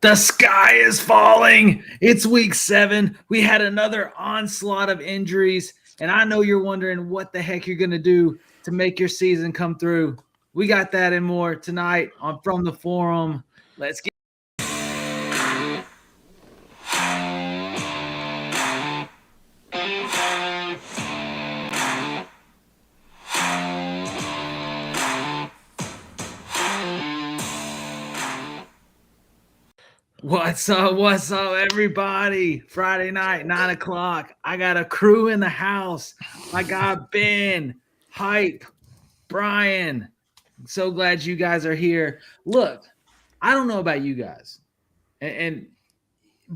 The sky is falling. It's week 7. We had another onslaught of injuries, and I know you're wondering what the heck you're going to do to make your season come through. We got that and more tonight on From the Forum. Let's get What's up, everybody? Friday night, 9 o'clock. I got a crew in the house. I got Ben, Hype, Brian. I'm so glad you guys are here. Look, I don't know about you guys,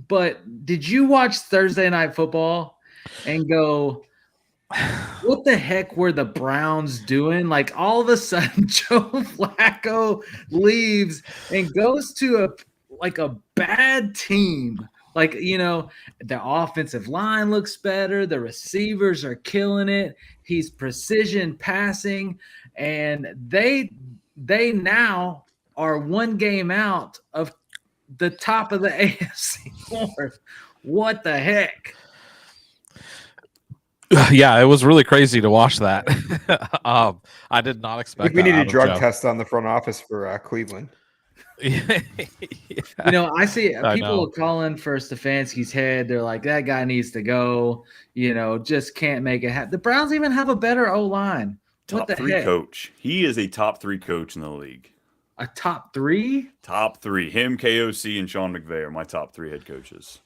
but did you watch Thursday Night Football and go, what the heck were the Browns doing? Like all of a sudden, Joe Flacco leaves and goes to a bad team. Like, you know, the offensive line looks better. The receivers are killing it. He's precision passing, and they now are one game out of the top of the AFC North. What the heck? Yeah, it was really crazy to watch that. I did not expect. We need a drug test on the front office for Cleveland. Yeah. You know, I see people calling for Stefanski's head. They're like, that guy needs to go. You know, just can't make it happen. The Browns even have a better O-line. Top 3 coach. He is a top 3 coach in the league. A top 3? Top 3. Him, KOC, and Sean McVay are my top 3 head coaches.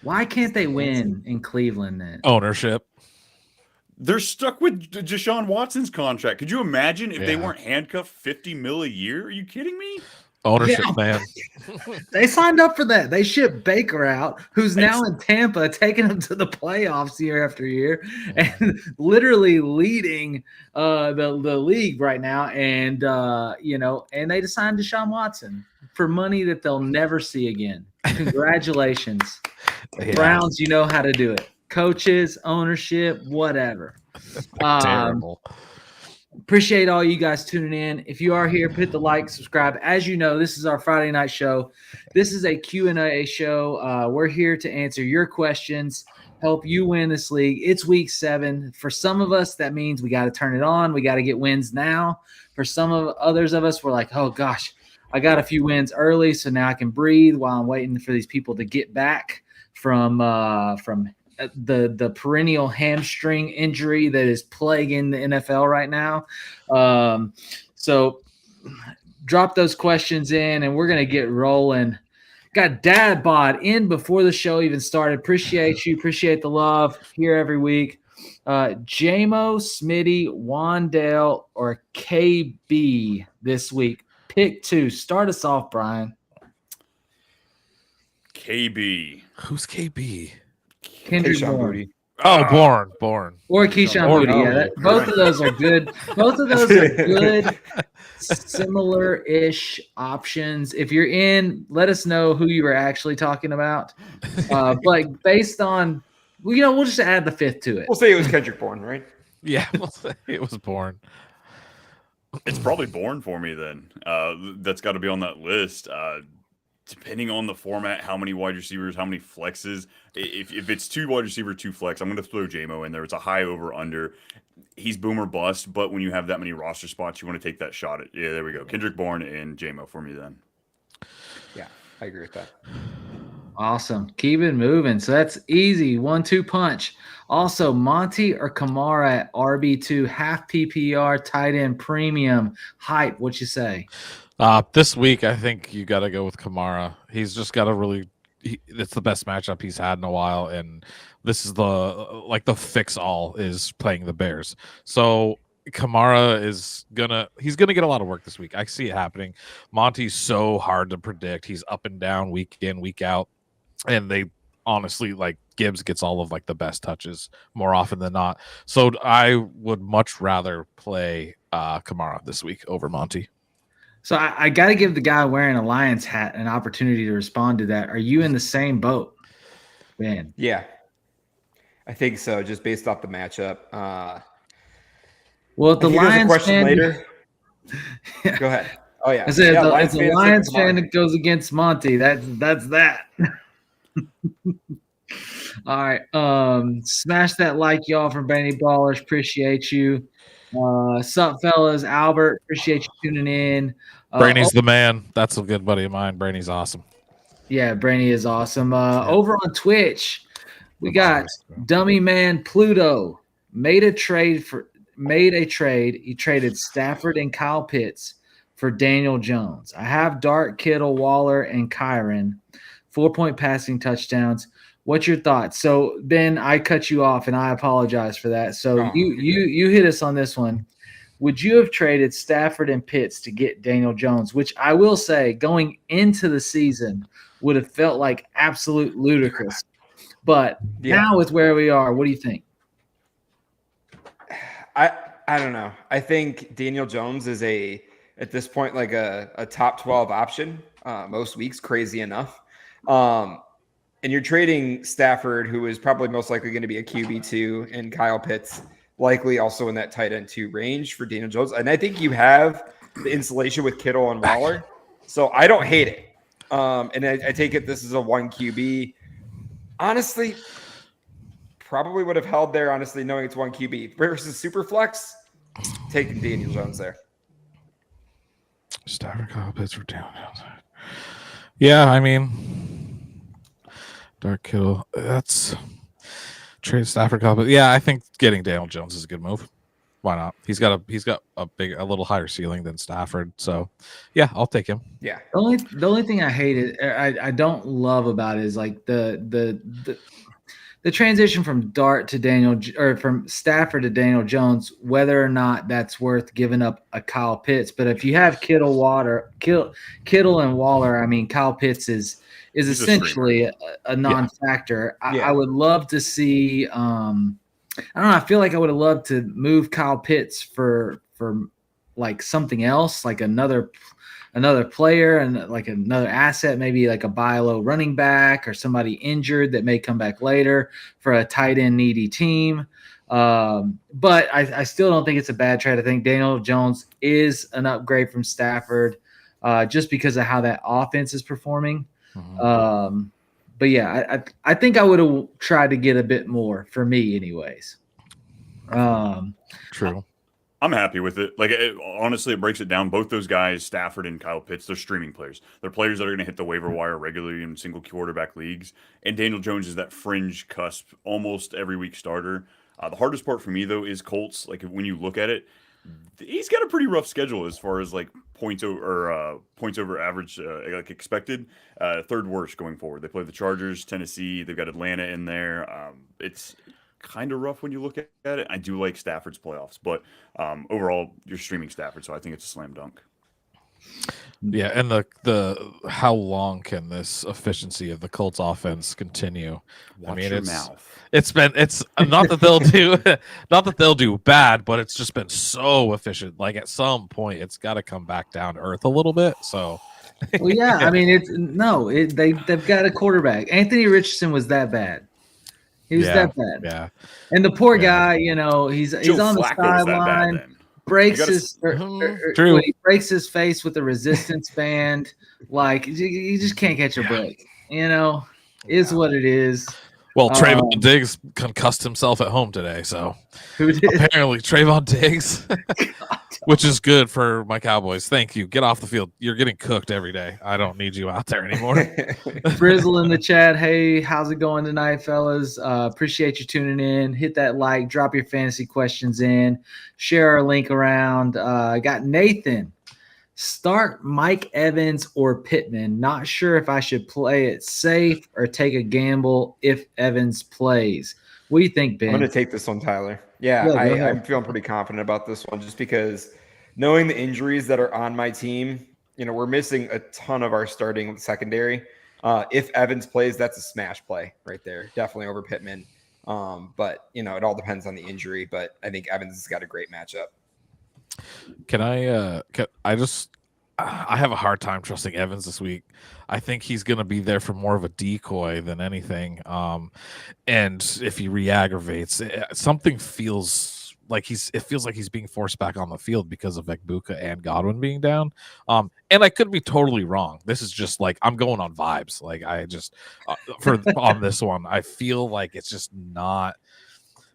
Why can't they win in Cleveland then? Ownership. They're stuck with Deshaun Watson's contract. Could you imagine if they weren't handcuffed $50 million a year? Are you kidding me? Ownership, man. They signed up for that. They shipped Baker out, who's now in Tampa, taking them to the playoffs year after year, and literally leading the league right now. And and they signed Deshaun Watson for money that they'll never see again. Congratulations, Browns! You know how to do it. Coaches, ownership, whatever. Terrible. Appreciate all you guys tuning in. If you are here, hit the like, subscribe. As you know, this is our Friday night show. This is a Q&A show. We're here to answer your questions, help you win this league. It's week 7. For some of us, that means we got to turn it on. We got to get wins now. For some of others of us, we're like, oh gosh, I got a few wins early, so now I can breathe while I'm waiting for these people to get back from the perennial hamstring injury that is plaguing the NFL right now. So drop those questions in and we're going to get rolling. Got Dad Bod in before the show even started. Appreciate you. Appreciate the love here every week. JMO, Smitty, Wandale, or KB this week. Pick 2. Start us off, Brian. KB. Who's KB? Kendrick Bourne. Oh, Bourne. Or Keyshawn Boutte. Yeah, both of those are good. Both of those are good, similar-ish options. If you're in, let us know who you were actually talking about. But based on, we'll just add the 5th to it. We'll say it was Kendrick Bourne, right? Yeah, we'll say it was Bourne. It's probably Bourne for me then. That's got to be on that list. Depending on the format, how many wide receivers, how many flexes. If it's 2 wide receiver, 2 flex, I'm going to throw JMO in there. It's a high over under. He's boom or bust, but when you have that many roster spots, you want to take that shot at. Yeah, there we go. Kendrick Bourne and JMO for me then. Yeah, I agree with that. Awesome. Keep it moving. So that's easy. 1-2 punch. Also, Monty or Kamara at RB2, half PPR, tight end premium. Hype, what you say? This week, I think you got to go with Kamara. He's just got a it's the best matchup he's had in a while, and this is the fix-all is playing the Bears. So Kamara he's gonna get a lot of work this week. I see it happening. Monty's so hard to predict. He's up and down week in, week out, and they honestly Gibbs gets all of the best touches more often than not. So I would much rather play Kamara this week over Monty. So I got to give the guy wearing a Lions hat an opportunity to respond to that. Are you in the same boat, Ben? Yeah, I think so. Just based off the matchup. Well, if the Lions question later. Go ahead. Oh yeah. I said Yeah, it's a fan is Lions taking fan Kamara. that goes against Monty. That's that. All right. Smash that like, y'all, from Benny Ballers. Appreciate you. Sup, fellas? Albert, appreciate you tuning in. Brainy's the man. That's a good buddy of mine. Brainy's awesome. Yeah, Brainy is awesome. Over on Twitch, we got Dummy Man Pluto made a trade. He traded Stafford and Kyle Pitts for Daniel Jones. I have Dart, Kittle, Waller, and Kyron. 4-point passing touchdowns. What's your thoughts? So Ben, I cut you off, and I apologize for that. So you hit us on this one. Would you have traded Stafford and Pitts to get Daniel Jones, which I will say going into the season would have felt like absolute ludicrous. But now with where we are, what do you think? I don't know. I think Daniel Jones is at this point like a top 12 option most weeks, crazy enough. And you're trading Stafford, who is probably most likely going to be a QB2, and Kyle Pitts likely also in that tight end 2 range for Daniel Jones. And I think you have the insulation with Kittle and Waller. So I don't hate it. And I take it this is a 1 QB. Honestly, probably would have held there, honestly, knowing it's 1 QB. Versus Superflex, taking Daniel Jones there. Stafford, Kyle Pitts for down outside. Yeah, I mean, Dark Kittle. That's trade Stafford, Kyle Pitts. Yeah, I think getting Daniel Jones is a good move. Why not? He's got a little higher ceiling than Stafford. So, yeah, I'll take him. Yeah. The only thing I hate I don't love about it is like the transition from Dart to Daniel, or from Stafford to Daniel Jones, whether or not that's worth giving up a Kyle Pitts. But if you have Kittle and Waller, I mean, Kyle Pitts is essentially a non-factor. Yeah. I would love to see. I don't know. I feel like I would have loved to move Kyle Pitts for like something else, like another player and like another asset, maybe like a buy low running back or somebody injured that may come back later for a tight end needy team. But I still don't think it's a bad trade. I think Daniel Jones is an upgrade from Stafford just because of how that offense is performing. Mm-hmm. But yeah, I think I would have tried to get a bit more for me anyways. True. I'm happy with it. Like, honestly, it breaks it down. Both those guys, Stafford and Kyle Pitts, they're streaming players. They're players that are going to hit the waiver wire regularly in single quarterback leagues. And Daniel Jones is that fringe cusp, almost every week starter. The hardest part for me, though, is Colts. Like, when you look at it, he's got a pretty rough schedule as far as like points over average, like expected. Third worst going forward. They play the Chargers, Tennessee. They've got Atlanta in there. It's kind of rough when you look at it. I do like Stafford's playoffs, but overall, you're streaming Stafford, so I think it's a slam dunk. Yeah, and the how long can this efficiency of the Colts offense continue? Watch your mouth. It's not that they'll do bad, but it's just been so efficient. Like at some point, it's got to come back down to earth a little bit. So, well, yeah, I mean, they've got a quarterback. Anthony Richardson was that bad. He was that bad. Yeah, and the poor guy, he's on the sideline. Breaks his he breaks his face with a resistance band. Like you just can't catch a break. Is what it is. Well, Trayvon Diggs concussed himself at home today, so who did? Apparently Trayvon Diggs, which is good for my Cowboys. Thank you. Get off the field. You're getting cooked every day. I don't need you out there anymore. Frizzle in the chat. Hey, how's it going tonight, fellas? Appreciate you tuning in. Hit that like. Drop your fantasy questions in. Share our link around. I got Nathan. Start Mike Evans or Pittman. Not sure if I should play it safe or take a gamble if Evans plays. What do you think, Ben? I'm going to take this one, Tyler. Yeah, I'm feeling pretty confident about this one just because knowing the injuries that are on my team, we're missing a ton of our starting secondary. If Evans plays, that's a smash play right there. Definitely over Pittman. But, it all depends on the injury. But I think Evans has got a great matchup. I have a hard time trusting Evans this week. I think he's going to be there for more of a decoy than anything. And if he re-aggravates, something feels it feels like he's being forced back on the field because of Ekbuka and Godwin being down. And I could be totally wrong. This is just like I'm going on vibes. Like I just on this one, I feel like it's just not.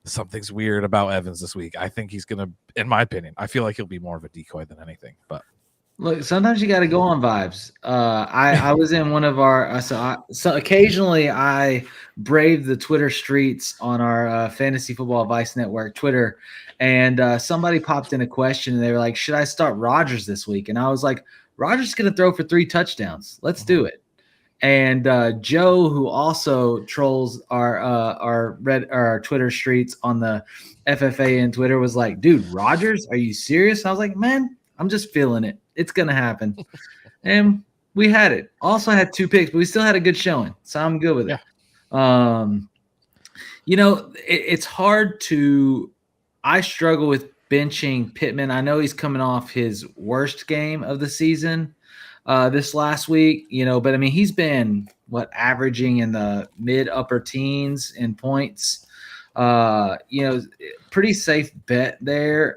Something's weird about Evans this week. I think he's gonna, in my opinion, I feel like he'll be more of a decoy than anything. But look, sometimes you got to go on vibes. I was in one of our so occasionally I brave the Twitter streets on our Fantasy Football Advice Network Twitter, and somebody popped in a question and they were like, "Should I start Rodgers this week?" And I was like, "Rodgers is going to throw for 3 touchdowns. Let's do it." And Joe, who also trolls our Twitter streets on the FFA and Twitter, was like, "Dude, Rodgers, are you serious?" I was like, "Man, I'm just feeling it. It's gonna happen." And we had it. Also had 2 picks, but we still had a good showing, so I'm good with it. It's hard to. I struggle with benching Pittman. I know he's coming off his worst game of the season. This last week, but I mean, he's been averaging in the mid upper teens in points. Pretty safe bet there.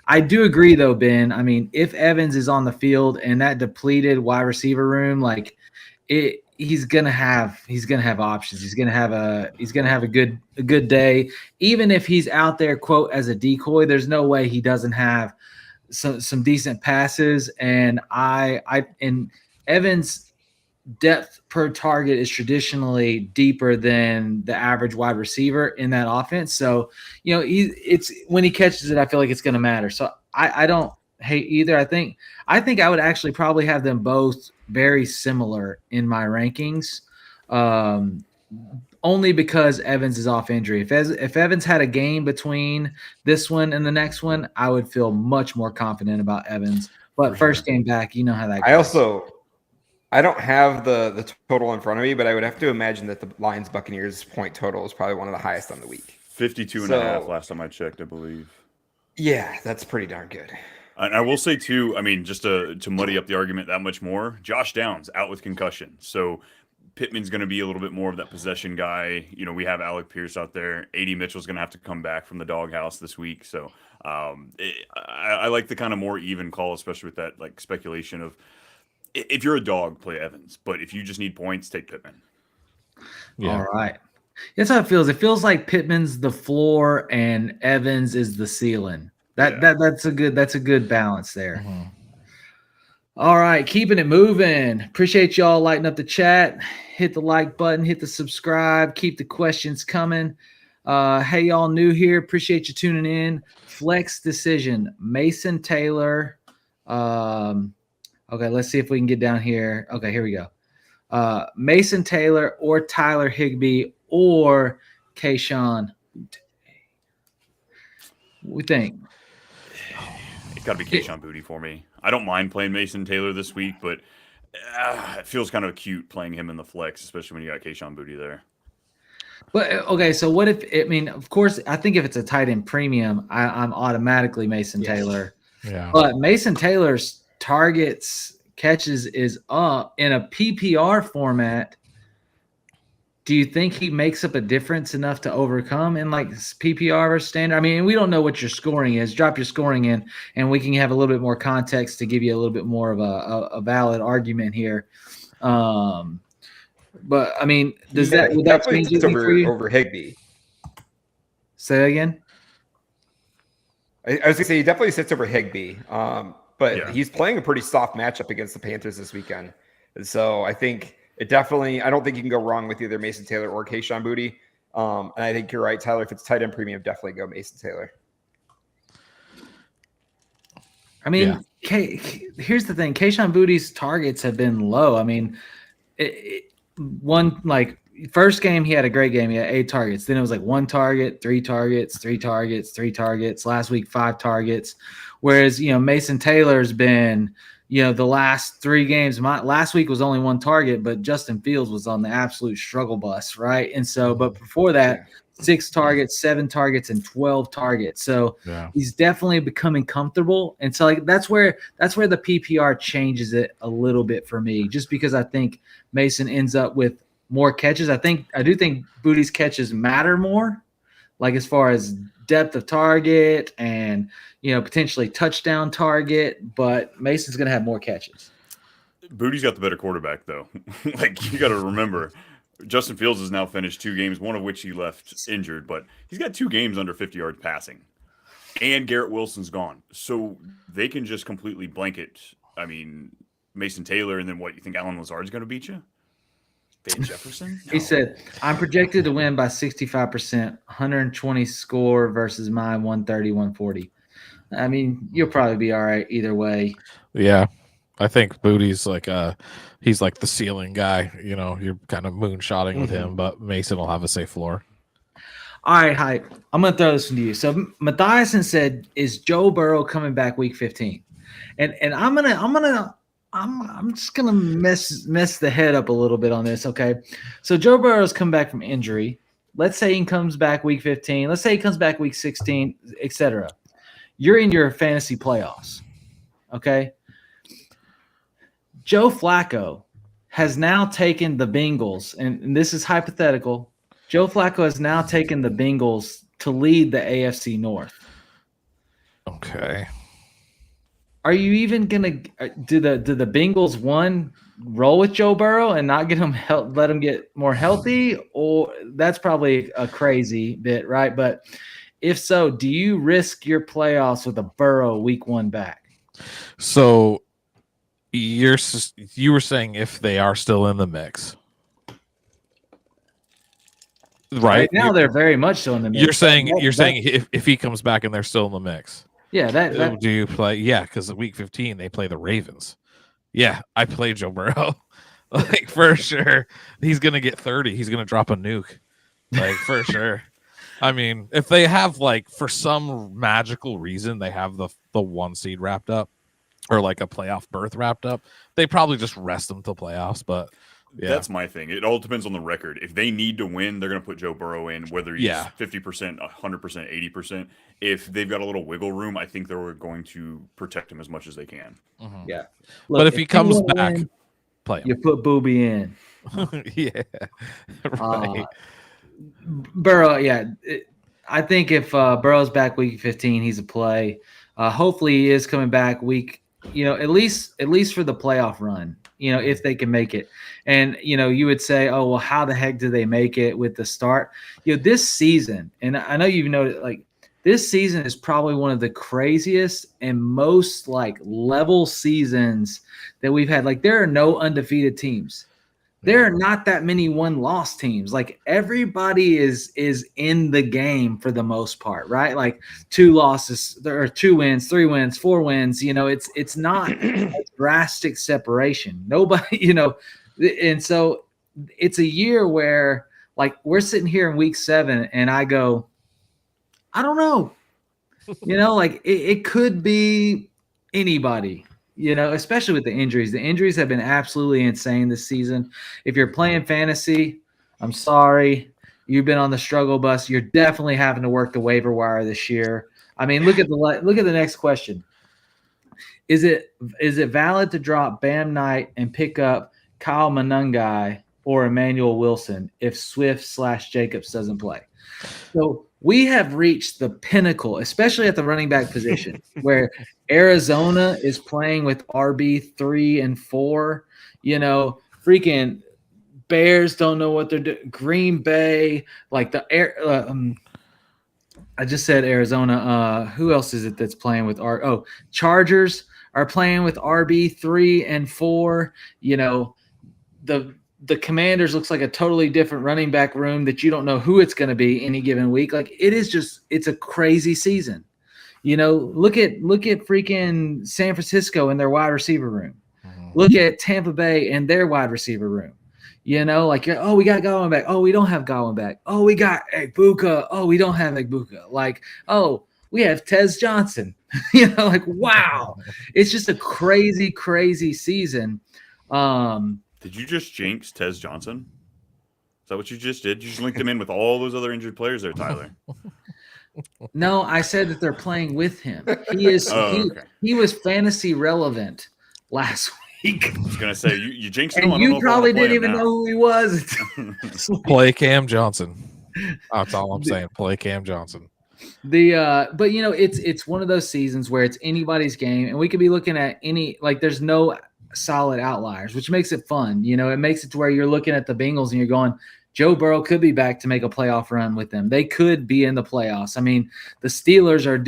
I do agree though, Ben. I mean, if Evans is on the field and that depleted wide receiver room, he's gonna have options. He's gonna have a good day. Even if he's out there, quote, as a decoy, there's no way he doesn't have some decent passes, and Evans' depth per target is traditionally deeper than the average wide receiver in that offense. So, it's when he catches it, I feel like it's going to matter. So I don't hate either. I think I would actually probably have them both very similar in my rankings. Only because Evans is off injury. If Evans had a game between this one and the next one, I would feel much more confident about Evans. But first game back, you know how that goes. I don't have the total in front of me, but I would have to imagine that the Lions-Buccaneers point total is probably one of the highest on the week. 52.5 last time I checked, I believe. Yeah, that's pretty darn good. And I will say, too, I mean, just to muddy up the argument that much more, Josh Downs out with concussion. So Pittman's going to be a little bit more of that possession guy. We have Alec Pierce out there. A.D. Mitchell's going to have to come back from the doghouse this week. So I like the kind of more even call, especially with that speculation of if you're a dog, play Evans. But if you just need points, take Pittman. Yeah. All right. That's how it feels. It feels like Pittman's the floor and Evans is the ceiling. That's a good balance there. Mm-hmm. All right, keeping it moving. Appreciate y'all lighting up the chat. Hit the like button, hit the subscribe, keep the questions coming. Hey, y'all new here. Appreciate you tuning in. Flex decision, Mason Taylor. Okay, let's see if we can get down here. Okay, here we go. Mason Taylor or Tyler Higbee or Kayshawn. What we think? It's got to be Kayshawn Boutte for me. I don't mind playing Mason Taylor this week, but it feels kind of cute playing him in the flex, especially when you got Kayshawn Boutte there. But okay, so what if? I mean, of course, I think if it's a tight end premium, I'm automatically Mason Taylor. Yeah. But Mason Taylor's targets, catches is up in a PPR format. Do you think he makes up a difference enough to overcome in PPR or standard? I mean, we don't know what your scoring is. Drop your scoring in, and we can have a little bit more context to give you a little bit more of a valid argument here. But I mean, would that change anything for you? Over Higbee? Say that again. I was gonna say he definitely sits over Higbee, but he's playing a pretty soft matchup against the Panthers this weekend, and so I think. I don't think you can go wrong with either Mason Taylor or Kayshawn Boutte. And I think you're right, Tyler. If it's tight end premium, definitely go Mason Taylor. I mean, here's the thing. Kayshawn Boutte's targets have been low. I mean, first game, he had a great game. He had 8 targets. Then it was 1 target, 3 targets, 3 targets, 3 targets. Last week, 5 targets. Whereas, Mason Taylor's been – the last 3 games, last week was only 1 target, but Justin Fields was on the absolute struggle bus, right? And so, but before that, 6 targets, 7 targets, and 12 targets. So he's definitely becoming comfortable. And so that's where the PPR changes it a little bit for me, just because I think Mason ends up with more catches. I do think Boutte's catches matter more like as far as depth of target and, potentially touchdown target, but Mason's going to have more catches. Booty's got the better quarterback, though. Like, you got to remember, Justin Fields has now finished 2 games, one of which he left injured, but he's got 2 games under 50 yards passing. And Garrett Wilson's gone. So they can just completely blanket, Mason Taylor, and then what, you think Alan Lazard's going to beat you? Van Jefferson? No. He said, I'm projected to win by 65%, 120 score versus mine, 130, 140. You'll probably be all right either way. Yeah. I think Booty's like he's like the ceiling guy. You're kind of moonshotting with him, but Mason will have a safe floor. All right, Hype. I'm gonna throw this one to you. So Matthiasen said, "Is Joe Burrow coming back week 15?" And I'm just gonna mess the head up a little bit on this. Okay, so Joe Burrow's come back from injury. Let's say he comes back week 15. Let's say he comes back week 16, etc. You're in your fantasy playoffs. Okay. Joe Flacco has now taken the Bengals, and this is hypothetical. Joe Flacco has now taken the Bengals to lead the AFC North. Okay. Are you even gonna do the Bengals roll with Joe Burrow and not get him let him get more healthy? Or that's probably a crazy bit, right? But if so, do you risk your playoffs with a Burrow week 1 back? So you were saying if they are still in the mix. Right now, they're very much so in the mix. You're saying if he comes back and they're still in the mix. Yeah, do you play? Yeah, because week 15 they play the Ravens. Yeah, I play Joe Burrow, like for sure. He's gonna get 30. He's gonna drop a nuke, like for sure. If they have for some magical reason they have the 1 seed wrapped up, or like a playoff berth wrapped up, they probably just rest them till playoffs. But yeah. That's my thing. It all depends on the record. If they need to win, they're going to put Joe Burrow in, whether he's 50%, 100%, 80%. If they've got a little wiggle room, I think they're going to protect him as much as they can. Mm-hmm. Yeah. Look, but if he comes back, play him. You put Booby in. Yeah. Right. Burrow, yeah. I think if Burrow's back week 15, he's a play. Hopefully he is coming back week, at least for the playoff run. If they can make it. And, you would say, oh, well, how the heck do they make it with the start? This season, and I know you've noticed, this season is probably one of the craziest and most, level seasons that we've had. There are no undefeated teams. There are not that many 1-loss teams. Everybody is in the game for the most part, right? 2 losses, there are 2 wins, 3 wins, 4 wins. It's not a drastic separation. Nobody, and so it's a year where we're sitting here in week 7 and I go, I don't know, it could be anybody. Especially with the injuries. The injuries have been absolutely insane this season. If you're playing fantasy, I'm sorry. You've been on the struggle bus. You're definitely having to work the waiver wire this year. Look at the next question. Is it valid to drop Bam Knight and pick up Kyle Monangai or Emmanuel Wilson if Swift/Jacobs doesn't play? So we have reached the pinnacle, especially at the running back position, where Arizona is playing with RB3 and 4. Freaking Bears don't know what they're doing. Green Bay, I just said Arizona. Who else is it that's playing with Chargers are playing with RB3 and 4. The Commanders looks like a totally different running back room that you don't know who it's going to be any given week. It's a crazy season. Look at freaking San Francisco and their wide receiver room. Mm-hmm. Look at Tampa Bay and their wide receiver room. We got Godwin back. Oh, we don't have Godwin back. Oh, we got Egbuka. Oh, we don't have Egbuka. We have Tez Johnson. Wow. It's just a crazy, crazy season. Did you just jinx Tez Johnson? Is that what you just did? You just linked him in with all those other injured players there, Tyler. No, I said that they're playing with him. He is. He was fantasy relevant last week. I was gonna say you jinxed him. And you probably didn't even know who he was. Play Cam Johnson. That's all I'm saying. Play Cam Johnson. But it's one of those seasons where it's anybody's game, and we could be looking at there's no solid outliers, which makes it fun. It makes it to where you're looking at the Bengals and you're going, Joe Burrow could be back to make a playoff run with them. They could be in the playoffs. I mean, the Steelers are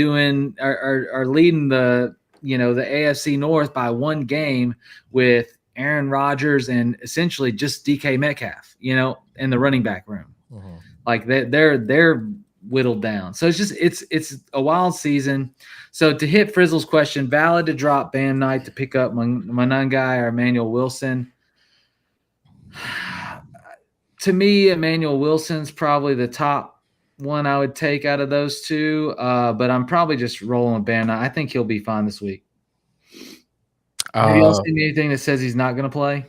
leading the AFC North by one game with Aaron Rodgers and essentially just DK Metcalf, in the running back room. Mm-hmm. Like they're whittled down. So it's a wild season. So to hit Frizzle's question, valid to drop Bam Knight to pick up my guy or Emmanuel Wilson. To me, Emmanuel Wilson's probably the top one I would take out of those two. But I'm probably just rolling with Bam Knight. I think he'll be fine this week. Have you all seen anything that says he's not going to play?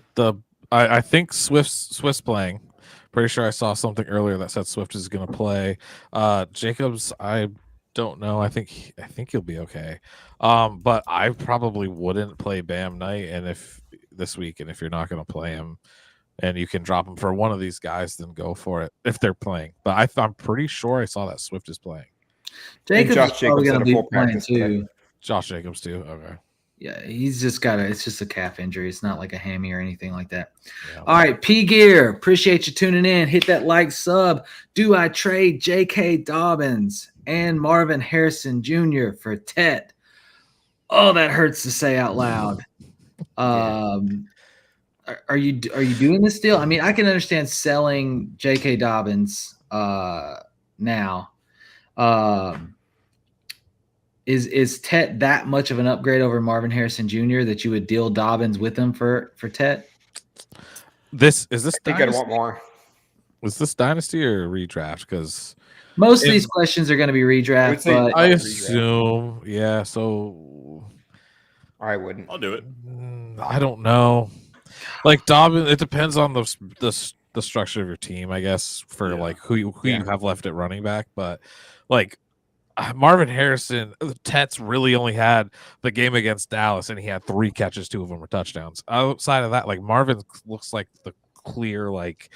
I think Swift's playing. Pretty sure I saw something earlier that said Swift is going to play. Jacobs, I don't know. I think he'll be okay. But I probably wouldn't play Bam Knight, and if you're not going to play him, and you can drop him for one of these guys, then go for it if they're playing. But I'm pretty sure I saw that Swift is playing. Jacobs is probably going to be playing too. Josh Jacobs too. Okay. Yeah, he's just it's just a calf injury. It's not like a hammy or anything like that. Yeah. All right, P Gear, appreciate you tuning in. Hit that like, sub. Do I trade J.K. Dobbins and Marvin Harrison Jr. for Tet? Oh, that hurts to say out loud. Are you doing this deal? I mean, I can understand selling J.K. Dobbins now. Is Tet that much of an upgrade over Marvin Harrison Jr. that you would deal Dobbins with him for Tet? I think I'd want more. Was this dynasty or redraft? Because most of these questions are going to be redraft, but I assume, yeah. So I wouldn't. I'll do it. I don't know. Like Dobbins, it depends on the structure of your team, I guess, for like who you have left at running back. But like Marvin Harrison, Tet's really only had the game against Dallas, and he had 3 catches, 2 of them were touchdowns. Outside of that, like Marvin looks like the clear, like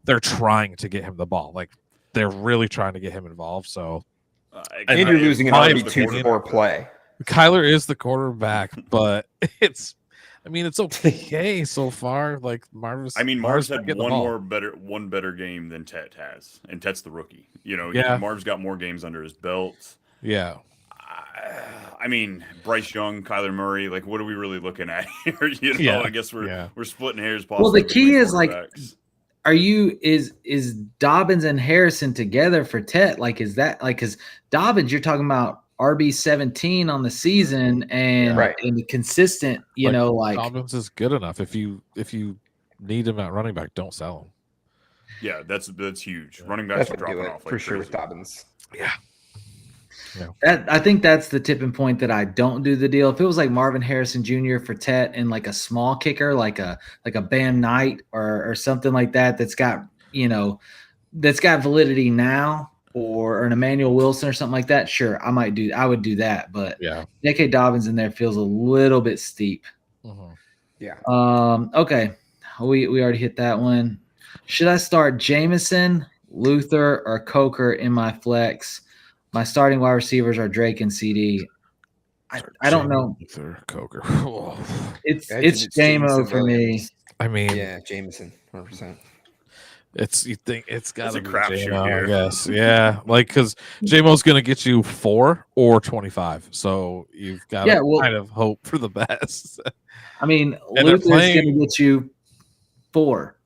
they're trying to get him the ball, like they're really trying to get him involved. So, and you're losing an RB2 for play. Kyler is the quarterback, but it's okay so far. Like Marvin's had one better game than Tet has, and Tet's the rookie. Marv's got more games under his belt. Yeah. I mean, Bryce Young, Kyler Murray, like what are we really looking at here? I guess we're splitting hairs. Well, the key is like, is Dobbins and Harrison together for Tet? Like, is that like, because Dobbins, you're talking about RB17 on the season and consistent, like Dobbins is good enough. If you need him at running back, don't sell him. Yeah, that's huge. Running backs are dropping off for sure with Dobbins. Yeah. I think that's the tipping point that I don't do the deal. If it was like Marvin Harrison Jr. for Tet and like a small kicker, like a Bam Knight or something like that, that's got validity now, or an Emmanuel Wilson or something like that, sure, I would do that. But J.K. Dobbins in there feels a little bit steep. Mm-hmm. Yeah. Okay. We already hit that one. Should I start Jameson, Luther, or Coker in my flex? My starting wide receivers are Drake and CD. I don't know. Luther, Coker. It's J-Mo for me. I mean, Jameson, 100%. You think it's got to be crapshoot here, I guess. Yeah, like because J-Mo's going to get you 4 or 25, so you've got to kind of hope for the best. I mean, Luther's going to get you 4.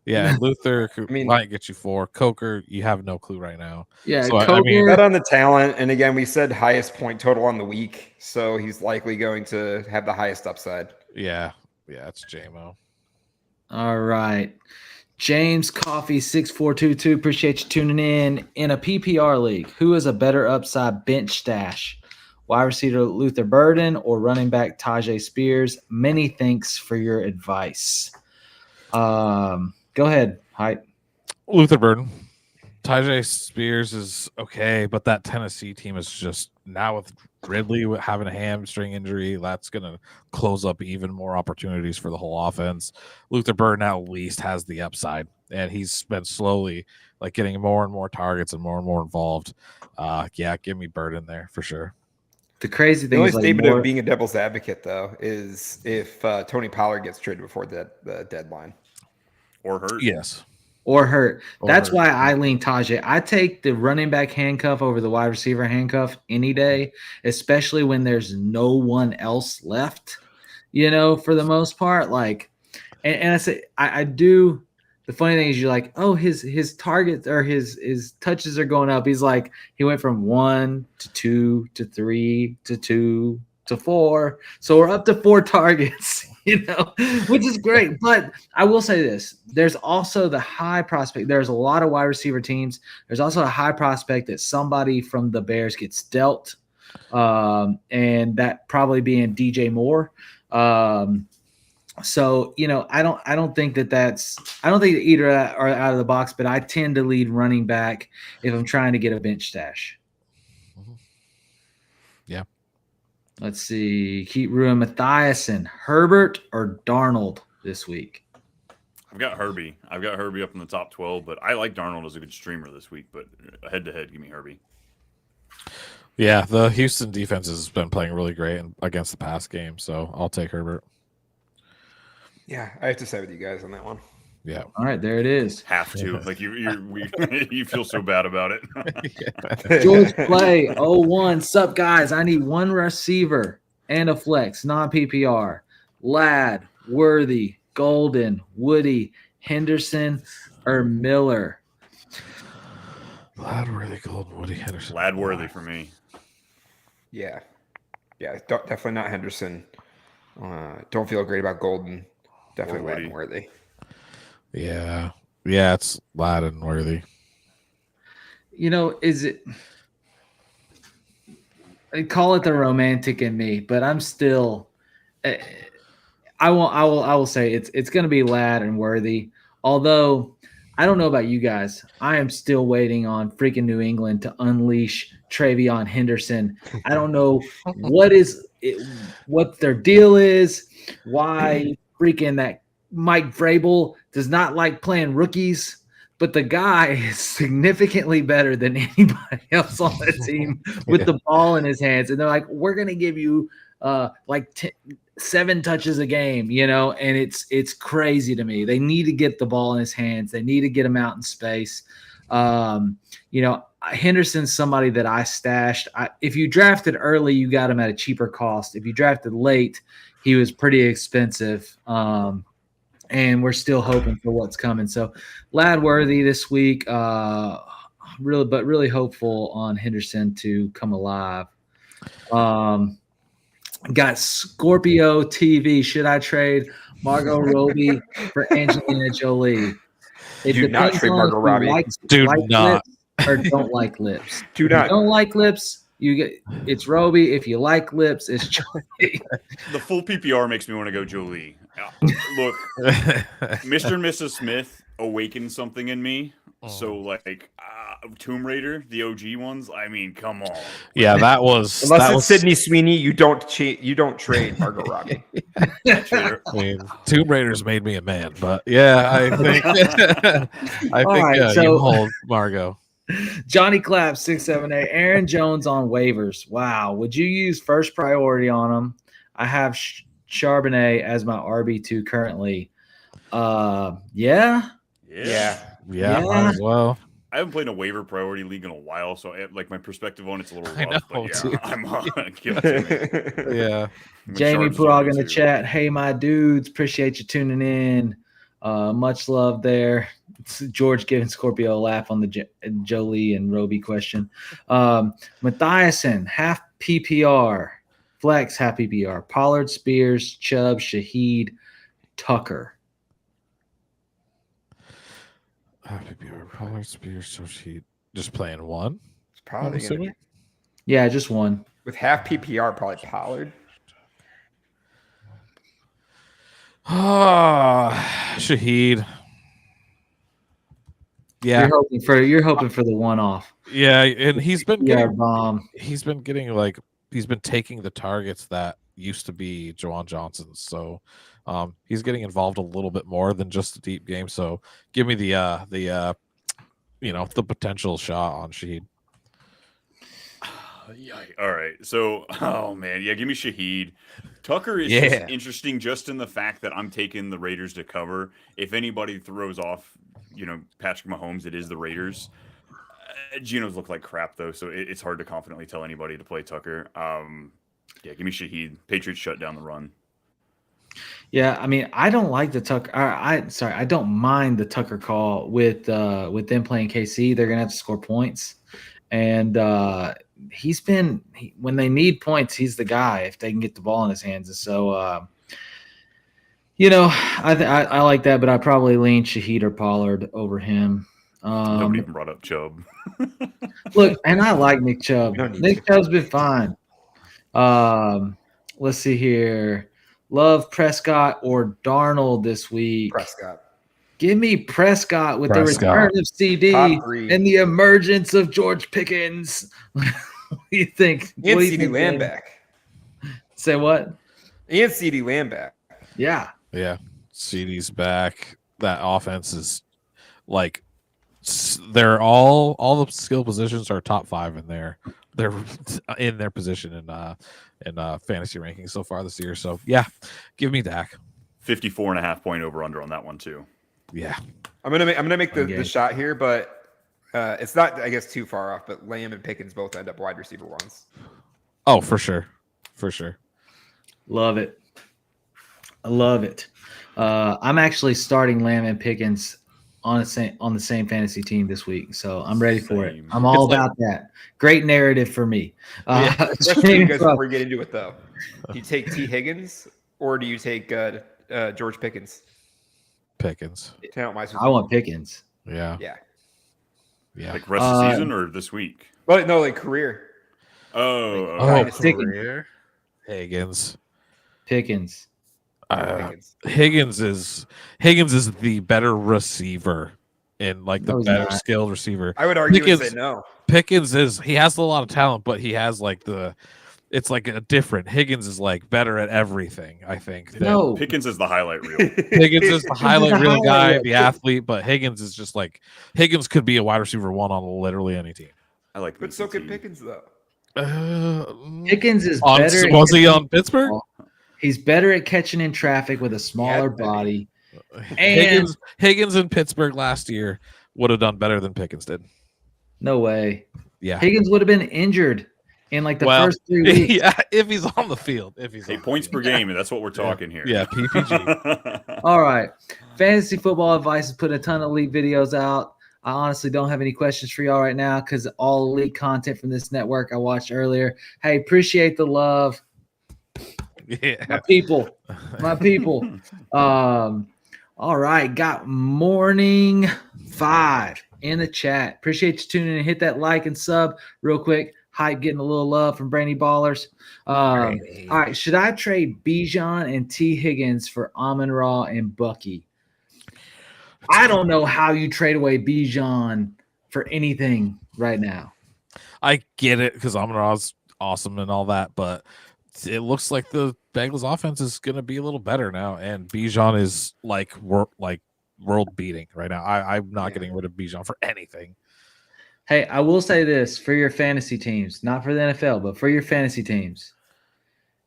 Yeah, Luther might get you 4. Coker, you have no clue right now. Yeah, so, Coker, not on the talent, and again, we said highest point total on the week, so he's likely going to have the highest upside. Yeah, it's J-Mo. All right. James Coffee 6422, appreciate you tuning in. In a PPR league, who is a better upside bench stash? Wide receiver Luther Burden or running back Tajay Spears? Many thanks for your advice. Go ahead, Hype. Luther Burden. Tajay Spears is okay, but that Tennessee team is just now with Ridley having a hamstring injury, that's going to close up even more opportunities for the whole offense. Luther Burden at least has the upside. and he's been slowly like getting more and more targets and more involved. Yeah, give me Bird in there for sure. The crazy The thing only is like statement more, of being a devil's advocate, though, is if Tony Pollard gets traded before the deadline. Or hurt. Yes. or hurt. Or That's hurt. why I lean Tajay. I take the running back handcuff over the wide receiver handcuff any day, especially when there's no one else left, for the most part. Like, and I say, I do. The funny thing is, you're like, oh, his targets or his touches are going up. He's like, he went from 1 to 2 to 3 to 2 to 4. So we're up to 4 targets, which is great. But I will say this: there's also the high prospect. There's a lot of wide receiver teams. There's also a high prospect that somebody from the Bears gets dealt, and that probably being DJ Moore. So, I don't think that either are out of the box, but I tend to lead running back if I'm trying to get a bench stash. Yeah. Let's see. Keep Ruin Mathiasen, Herbert or Darnold this week? I've got Herbie. Up in the top 12, but I like Darnold as a good streamer this week. But head to head, give me Herbie. Yeah, the Houston defense has been playing really great against the pass game, so I'll take Herbert. Yeah, I have to side with you guys on that one. Yeah. All right, there it is. Have to. Like you feel so bad about Yeah. it. George Play 01. Sup, guys? I need one receiver and a flex, non-PPR. Ladd, Worthy, Golden, Woody, Henderson, or Miller. Ladd, Worthy, Golden, Woody, Henderson. Ladd Worthy for me. Yeah, definitely not Henderson. Don't feel great about Golden. Definitely Ladd and Worthy. Yeah, it's Ladd and Worthy. Is it? I call it the romantic in me, but I'm still. I will say it's going to be Ladd and Worthy. Although I don't know about you guys, I am still waiting on freaking New England to unleash Travion Henderson. I don't know what their deal is. Why freaking that Mike Vrabel does not like playing rookies, but the guy is significantly better than anybody else on the team with the ball in his hands. And they're like, we're going to give you 7 touches a game, and it's crazy to me. They need to get the ball in his hands. They need to get him out in space. Henderson's somebody that I stashed. If you drafted early, you got him at a cheaper cost. If you drafted late, he was pretty expensive. And we're still hoping for what's coming. So Ladd Worthy this week, really hopeful on Henderson to come alive. Got Scorpio TV. Should I trade Margot Robbie for Angelina Jolie? Do not trade Margot Robbie. Do not. Or don't like lips. Do not. If you don't like lips, it's Robbie. If you like lips, it's Jolie. The full PPR makes me want to go Jolie. Look, Mr. and Mrs. Smith awakened something in me. So Tomb Raider, the OG ones. I mean, come on. Yeah, that was unless it's Sydney Sweeney, you don't trade Margot Robbie. I mean, Tomb Raiders made me a man, but yeah, I think you hold Margot. Johnny Clapp 678. Aaron Jones on waivers. Wow, would you use first priority on him? I have Charbonnet as my RB2 currently. Yeah. Might as well. I haven't played a waiver priority league in a while, so my perspective on it's a little rough. I'm give it to me. Yeah. Jamie Prague in the chat. Hey, my dudes, appreciate you tuning in. Much love there. It's George giving Scorpio a laugh on the Jolie and Roby question. Mathiasen, half PPR. Flex, half PPR. Pollard, Spears, Chubb, Shaheed, Tucker. Half PPR. Pollard, Spears, Shaheed. Just playing one? It's probably going to be. Yeah, just one. With half PPR, probably Pollard. Shaheed. Yeah, you're hoping for the one off. Yeah, and he's been getting bomb. He's been taking the targets that used to be Juwan Johnson's. So He's getting involved a little bit more than just the deep game. So give me the potential shot on Shaheed. Yeah. All right. So, oh man, yeah. Give me Shaheed. Tucker is just Yeah. interesting, just in the fact that I'm taking the Raiders to cover. If anybody throws off, Patrick Mahomes, it is the Raiders. Geno's look like crap though, so it's hard to confidently tell anybody to play Tucker. Yeah, give me Shaheed. Patriots shut down the run. Yeah, I mean, I don't like the Tucker. I don't mind the Tucker call with them playing KC. They're gonna have to score points, and when they need points, he's the guy if they can get the ball in his hands. And so, I like that, but I probably lean Shaheed or Pollard over him. Nobody even brought up Chubb. Look, and I like Nick Chubb. Nick Chubb's been fine. Let's see here. Love Prescott or Darnold this week. Prescott. Give me Prescott with the return of CD and the emergence of George Pickens. What do you think? And CD Lamb back. Say what? And CD Lamb back. Yeah. Yeah. CD's back. That offense is like they're all the skill positions are top 5 in there. They're in their position in fantasy rankings so far this year. So yeah, give me Dak. 54.5 point over under on that one too. Yeah. I'm gonna make the shot here, but it's not, I guess, too far off. But Lamb and Pickens both end up wide receiver ones. Oh, for sure. For sure. Love it. I love it. I'm actually starting Lamb and Pickens on the same fantasy team this week, so I'm ready for it. I'm all about that. Great narrative for me. Especially you guys before we get into it, though. Do you take T. Higgins or do you take George Pickens? Pickens. I want Pickens. Yeah. Yeah. Yeah. Like rest of the season or this week? Well, no, like career. Career. Higgins. Pickens. Higgins is the better receiver and like the better skilled receiver. I would argue and say no. Pickens he has a lot of talent, but he has like it's like a different. Higgins is like better at everything, I think. No. Pickens is the highlight reel. Higgins is the highlight reel guy, the athlete, but Higgins is just like Higgins could be a wide receiver 1 on literally any team. I like, but so can Pickens though. Pickens is better. Was he on Pittsburgh? He's better at catching in traffic with a smaller body. And Higgins in Pittsburgh last year would have done better than Pickens did. No way. Yeah. Higgins would have been injured in like the first 3 weeks. Yeah, if he's on the field. Points per game, and that's what we're talking here. Yeah, PPG. All right. Fantasy Football Advice has put a ton of elite videos out. I honestly don't have any questions for y'all right now because all elite content from this network I watched earlier. Hey, appreciate the love. Yeah. My people. All right. Got Morning 5 in the chat. Appreciate you tuning in. Hit that like and sub real quick. Hype getting a little love from Brainy Ballers. All right. Should I trade Bijan and T. Higgins for Amon-Ra and Bucky? I don't know how you trade away Bijan for anything right now. I get it because Amon-Ra's awesome and all that, but it looks like the Bengals offense is going to be a little better now, and Bijan is like world beating right now. I'm not getting rid of Bijan for anything. Hey, I will say this for your fantasy teams, not for the NFL, but for your fantasy teams.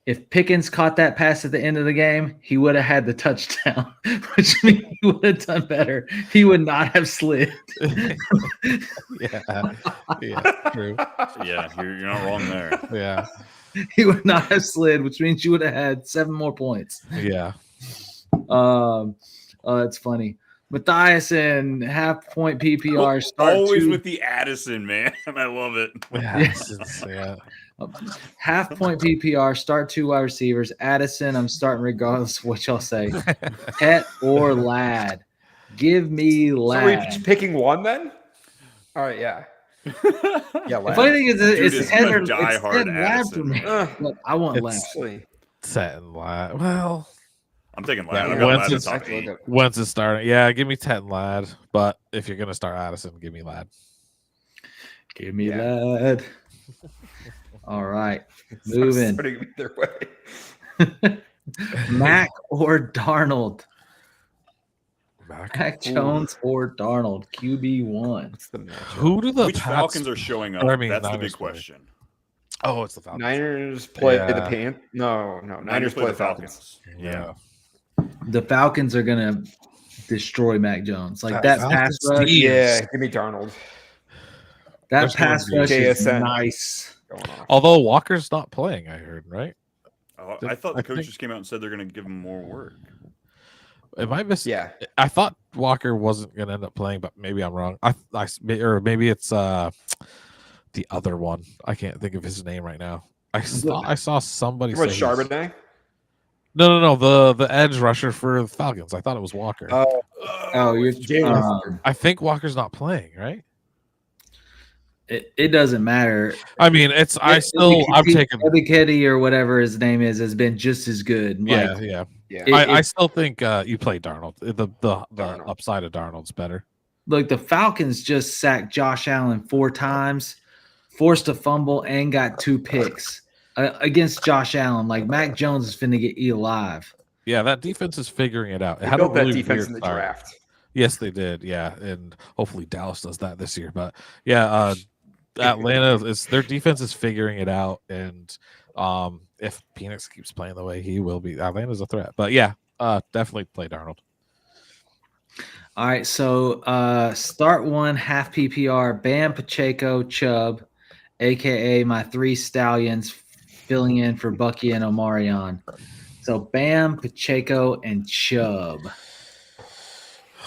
If Pickens caught that pass at the end of the game, he would have had the touchdown, which means he would have done better. He would not have slid. Yeah, true. Yeah, you're not wrong there. Yeah. He would not have slid, which means you would have had 7 more points. Yeah. That's funny. Matthias and half-point PPR start always with the Addison, man. I love it. Yeah. Half-point PPR, start 2 wide receivers. Addison, I'm starting regardless of what y'all say. Pet or Lad? Give me Lad. So are you picking one then? All right, yeah. Yeah, Lad. The funny thing is, it's Head or Lad for me. I want Lad. Set and Lad. Well, I'm taking Lad. I've got Lad in top 8. Once it's starting, yeah, give me Tet and Lad. But if you're gonna start Addison, give me Lad. Give me Lad. All right, moving. Starting either way. Mac or Darnold? Mac. Mac Jones or Darnold? QB1. What's the matchup? Who do the Which Pats- Falcons are showing up? or, I mean, That's the Niners big play? question. Oh, it's the Falcons. Niners play the Yeah. Pan. No. Niners play the Falcons. Yeah. The Falcons are gonna destroy Mac Jones. Like That that pass Falcons rush. team. Yeah, give me Darnold That There's pass gonna be rush is JSN. nice. going off. Although Walker's not playing, I heard, right? I thought the I think- coaches came out and said they're going to give him more work. Am I missing? Yeah, I thought Walker wasn't going to end up playing, but maybe I'm wrong. Or maybe it's the other one. I can't think of his name right now. I saw somebody what say he's- Charbonnet? No. The edge rusher for the Falcons. I thought it was Walker. Oh, you're I think Walker's not playing, right? it doesn't matter. I mean, I'm taking. Byemageddon or whatever his name is has been just as good. Yeah, Like, yeah. Yeah, I still think you play Darnold. The Darnold. upside of Darnold's better. Look, the Falcons just sacked Josh Allen 4 times, forced a fumble, and got 2 picks against Josh Allen. Like Mac Jones is finna get eat alive. Yeah, that defense is figuring it out. It they had a built that really defense weird in the start. draft. Yes, they did. Yeah, and hopefully Dallas does that this year. But yeah, Atlanta is their defense is figuring it out, and if Phoenix keeps playing the way he will be, Atlanta's a threat. But yeah, definitely play Darnold. All right, so start 1 half PPR. Bam, Pacheco, Chubb, aka my 3 stallions, filling in for Bucky and Omarion. So Bam, Pacheco, and Chubb.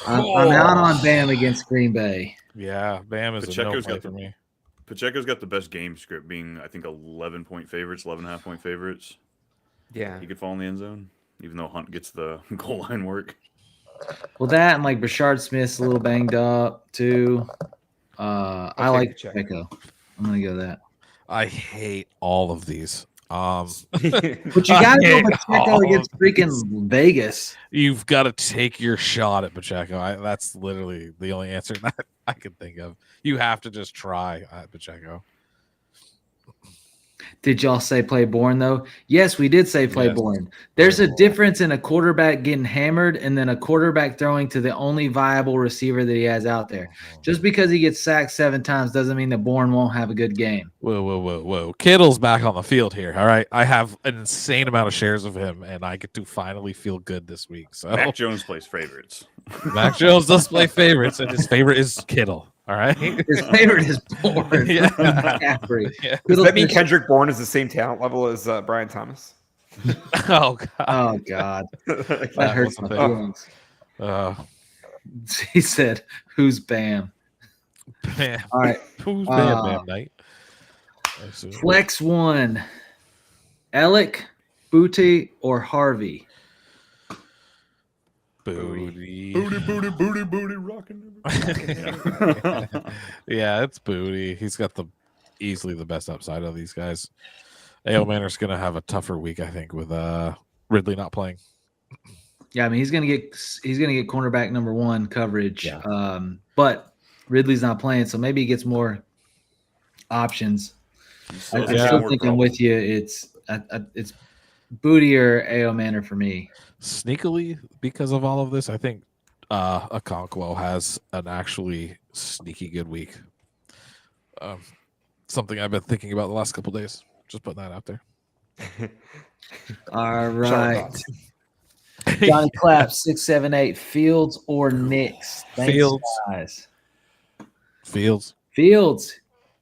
I'm out on Bam against Green Bay. Yeah, Bam is a no Pacheco's play got for me. Pacheco's got the best game script, being I think 11-point favorites, 11.5-point favorites. Yeah, He could fall in the end zone, even though Hunt gets the goal line work. Well, that and like Brashard Smith's a little banged up too. I take like Pacheco. Pacheco. I'm gonna go that. I hate all of these. But you gotta go hate Pacheco all against of freaking Vegas. You've got to take your shot at Pacheco. That's literally the only answer that I can think of. You have to just try at Pacheco. Did y'all say play Bourne though? Yes, we did say play Yes. Bourne. There's Play a Bourne. difference in a quarterback getting hammered and then a quarterback throwing to the only viable receiver that he has out there. Just because he gets sacked 7 times doesn't mean that Bourne won't have a good game. Whoa. Kittle's back on the field here. All right. I have an insane amount of shares of him, and I get to finally feel good this week. So Mac Jones plays favorites. Mac Jones does play favorites, and his favorite is Kittle. All right. His favorite is Bourne. Yeah. McCaffrey. Yeah. does that mean Kendrick Bourne is the same talent level as Brian Thomas? Oh God. Oh God, that That hurts was my a feelings. thing. He said, "Who's Bam?" Bam. All right, Who's Bam Night? flex 1. Alec, Booty, or Harvey? Booty. Booty, rocking. Yeah, it's Booty. He's got easily the best upside of these guys. A.O. Manor's gonna have a tougher week, I think, with Ridley not playing. Yeah, I mean he's gonna get cornerback number 1 coverage. Yeah. But Ridley's not playing, so maybe he gets more options. I still think I'm with you. It's Booty or A.O. Manor for me. Sneakily, because of all of this, I think Okonkwo has an actually sneaky good week. Something I've been thinking about the last couple days. Just putting that out there. All right. Johnny Clapp, 678. Fields or Knicks? Thanks, Fields. guys. Fields. Fields.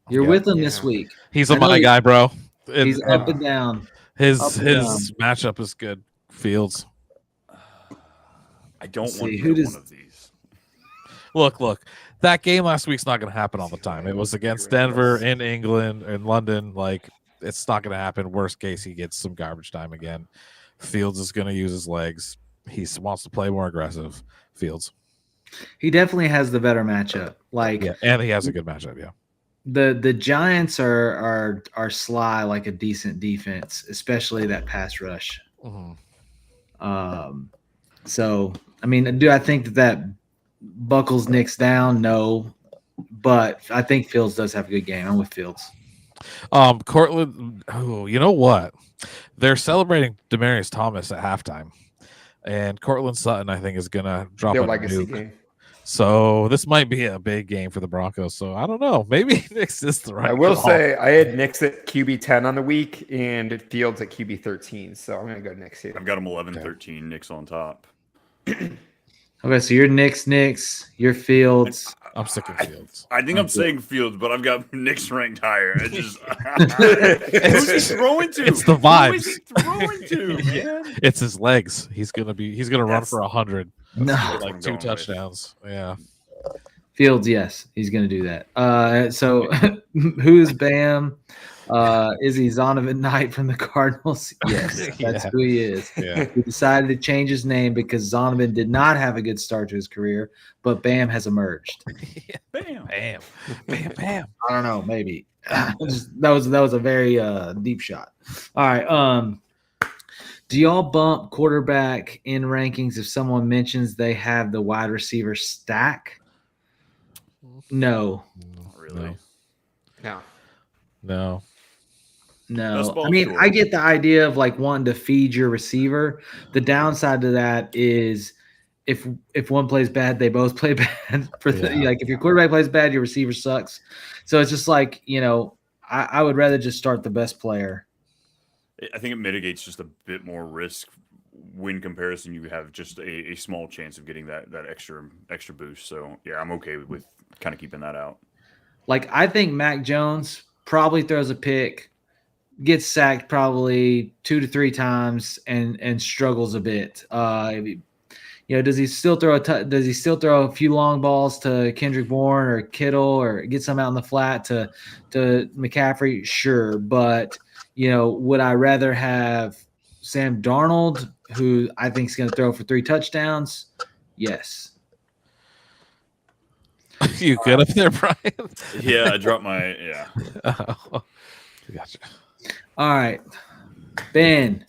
You're Yeah. with him this week. He's I know my guy, bro. He's up and down. His up and down. matchup is good. Fields. I don't Let's want see, to who get does- one of these. Look. That game last week's not going to happen all the time. It was against Denver, in England, in London. Like, it's not going to happen. Worst case, he gets some garbage time again. Fields is going to use his legs. He wants to play more aggressive. Fields. He definitely has the better matchup. Like Yeah, and he has a good matchup. Yeah. the Giants are sly like a decent defense, especially that pass rush. Mhm. So I mean, do I think that buckles Knicks down? No, but I think Fields does have a good game. I'm with Fields. Cortland. Oh, you know what? They're celebrating Demaryius Thomas at halftime, and Cortland Sutton, I think, is gonna drop Their a legacy nuke. game. So this might be a big game for the Broncos. So I don't know. Maybe Knicks is the right. I will call. say I had Knicks at QB 10 on the week and Fields at QB 13. So I'm gonna go Knicks here. I've got them 11-13. Knicks on top. Okay, so you're Knicks, your Fields. I'm sick of Fields. I think I'm saying Fields, but I've got Knicks ranked higher. It's just who's he throwing to? It's the Who vibes. is he throwing to, man? It's his legs. He's gonna run That's- for 100, No, what like I'm 2 going with. touchdowns. Yeah. Fields, yes, he's going to do that. So who's Bam? Is he Zonovan Knight from the Cardinals? Yes, that's Yeah. who he is. Yeah. He decided to change his name because Zonovan did not have a good start to his career, but Bam has emerged. Bam. Bam. Bam. Bam. I don't know, maybe. that was a very deep shot. All right. Do y'all bump quarterback in rankings if someone mentions they have the wide receiver stack? No. Not really. No. No. No, Best ball I mean, short. I get the idea of like wanting to feed your receiver. The downside to that is if one plays bad, they both play bad. Like if your quarterback plays bad, your receiver sucks. So it's just like, I would rather just start the best player. I think it mitigates just a bit more risk when comparison. You have just a small chance of getting that extra boost. So yeah, I'm okay with kind of keeping that out. Like I think Mac Jones probably throws a pick, gets sacked probably 2 to 3 times, and struggles a bit. Does he still throw a few long balls to Kendrick Bourne or Kittle or get some out in the flat to McCaffrey? Sure, but would I rather have Sam Darnold, who I think is going to throw for 3 touchdowns? Yes. You good up there, Brian? Yeah, I dropped my Oh, gotcha. All right. Ben,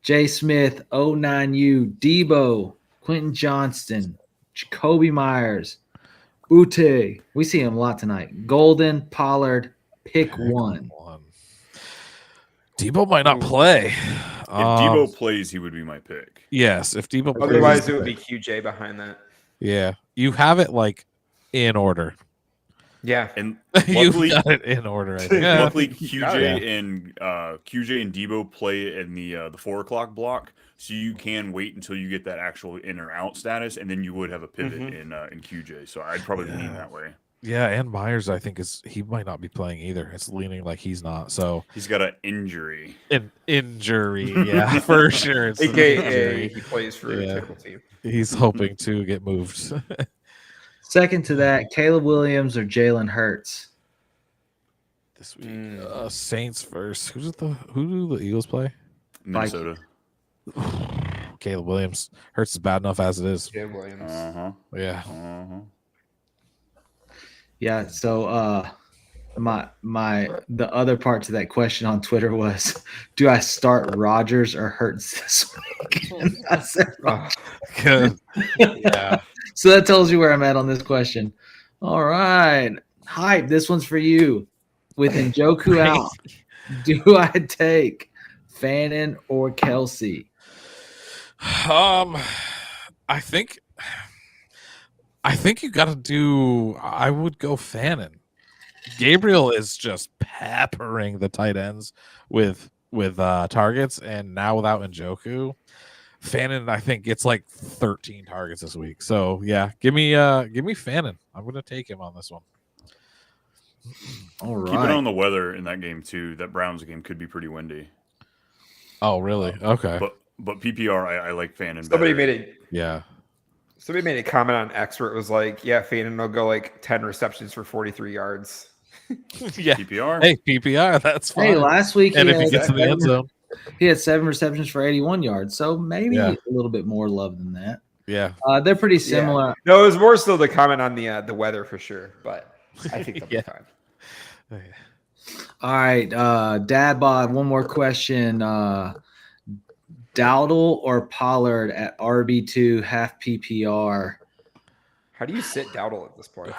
Jay Smith, 09U, Debo, Quentin Johnston, Jacoby Myers, Ute. We see him a lot tonight. Golden, Pollard, pick one. Debo might not play. If Debo plays, he would be my pick. Yes, if Debo plays. Otherwise, it would be QJ behind that. Yeah. You have it like in order. Yeah. And You've luckily, got it in order. I think. luckily Yeah. QJ and Debo play in the 4 o'clock block, so you can wait until you get that actual in or out status, and then you would have a pivot in QJ. So I'd probably lean that way. Yeah, and Myers, I think he might not be playing either. It's leaning like he's not. So He's got an injury. an injury, yeah, for sure. It's an AKA injury. he plays for a Yeah. tickle team. He's hoping to get moved. Second to that, Caleb Williams or Jalen Hurts. This week, Saints first. Who do the Eagles play? Minnesota. Caleb Williams. Hurts is bad enough as it is. Jay Williams. Yeah. Yeah, so the other part to that question on Twitter was, do I start Rodgers or Hurts this week? And I said Rodgers. Good. Yeah. So that tells you where I'm at on this question. All right. Hype, this one's for you. With Njoku out, do I take Fannin or Kelsey? I think you got to do. I would go Fannin. Gabriel is just peppering the tight ends with targets, and now without Njoku, Fannin I think gets like 13 targets this week. So yeah, give me Fannin. I'm gonna take him on this one. All right. Keep it on the weather in that game too. That Browns game could be pretty windy. Oh really? Okay. But PPR, I like Fannin. Somebody better. made a comment on X where it was like, yeah, Fannin will go like 10 receptions for 43 yards. Yeah. PPR. Hey, PPR. That's fine. Hey, last week and if he gets in the end zone, he had 7 receptions for 81 yards. So maybe Yeah. a little bit more love than that. yeah. They're pretty similar. Yeah. No, it was more so the comment on the weather for sure, but I think they'll be fine. All right, Dad Bod, one more question. Dowdle or Pollard at RB2 half PPR? How do you sit Dowdle at this point?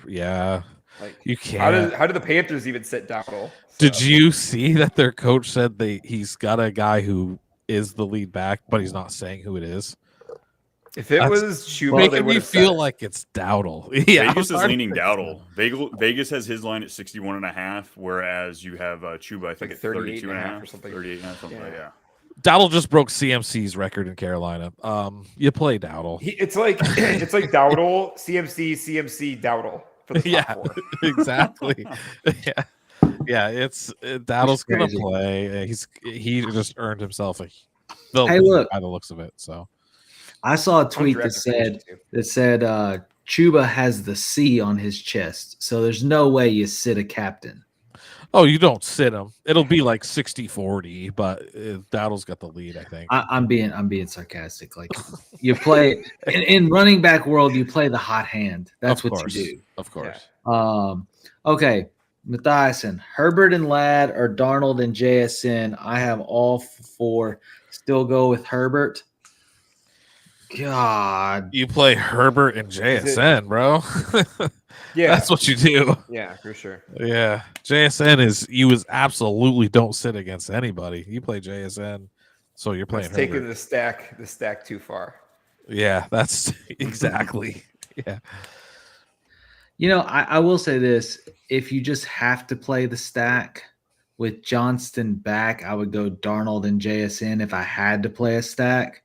Yeah. Like You can't. How did the Panthers even sit Dowdle? Did you see that their coach said he's got a guy who is the lead back, but he's not saying who it is? If it That's was Chuba, they making would me have feel said it. like it's Dowdle. Yeah, Vegas is leaning Dowdle. Vegas has his line at 61.5, whereas you have Chuba, I think, Like at 32.5 or something. 38.5, something like that. Dowdle just broke CMC's record in Carolina. You play Dowdle. It's like Dowdle, CMC, Dowdle for the top four. Exactly. Yeah. It's Dowdle's gonna crazy. play. He just earned himself Hey, lead look. by the looks of it. So I saw a tweet that Undrafted said Chuba has the C on his chest, so there's no way you sit a captain. oh, you don't sit him. It'll be like 60-40, but Dowdle's got the lead, I think. I'm being sarcastic. Like you play in running back world, you play the hot hand. That's Of what course. you do. Of course. Okay, Mathiasen, Herbert and Ladd, or Darnold and JSN. I have all four. Still go with Herbert. God, You play Herbert and JSN, bro. Yeah, That's what you do. yeah, for sure. Yeah. JSN absolutely don't sit against anybody. You play JSN, so you're playing It's taking Herbert. the stack too far. Yeah, that's exactly. Yeah. you know, I will say this: if you just have to play the stack with Johnston back, I would go Darnold and JSN if I had to play a stack.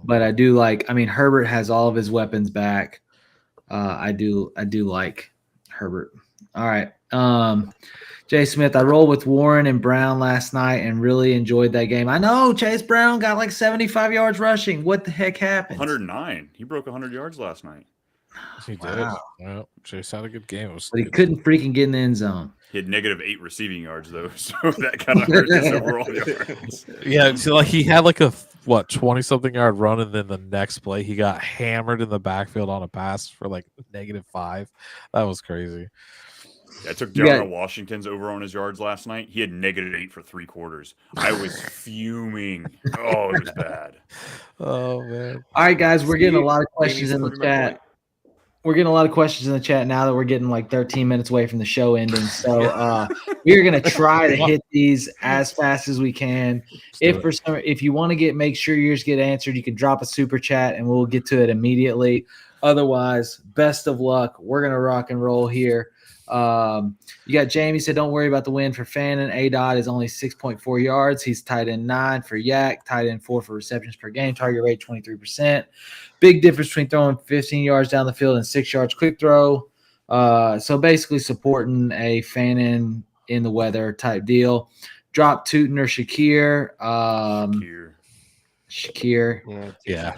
But I do Herbert has all of his weapons back. I do like Herbert. All right. Jay Smith, I rolled with Warren and Brown last night and really enjoyed that game. I know Chase Brown got like 75 yards rushing. What the heck happened? 109. He broke 100 yards last night. He did. Wow. Well, Chase had a good game. But he couldn't freaking get in the end zone. He had -8 receiving yards though, so that kind of hurt his overall yards. Yeah, so like he had like a 20-something yard run, and then the next play he got hammered in the backfield on a pass for like -5. That was crazy. I took Darnell Washington's over on his yards last night. He had -8 for 3 quarters. I was fuming. Oh, it was bad. Oh man. All right, guys, we're getting a lot of questions in the chat. We're getting a lot of questions in the chat now that we're getting like 13 minutes away from the show ending. So we're gonna try to hit these as fast as we can. If you want to make sure yours get answered, you can drop a super chat and we'll get to it immediately. Otherwise, best of luck. We're gonna rock and roll here. You got Jamie said, don't worry about the win for Fannin. A-Dot is only 6.4 yards. He's tight end 9 for Yak, tight end 4 for receptions per game, target rate 23%. Big difference between throwing 15 yards down the field and 6 yards quick throw. So basically supporting a Fannin in the weather type deal. Drop Tootin or Shakir. Shakir. Yeah.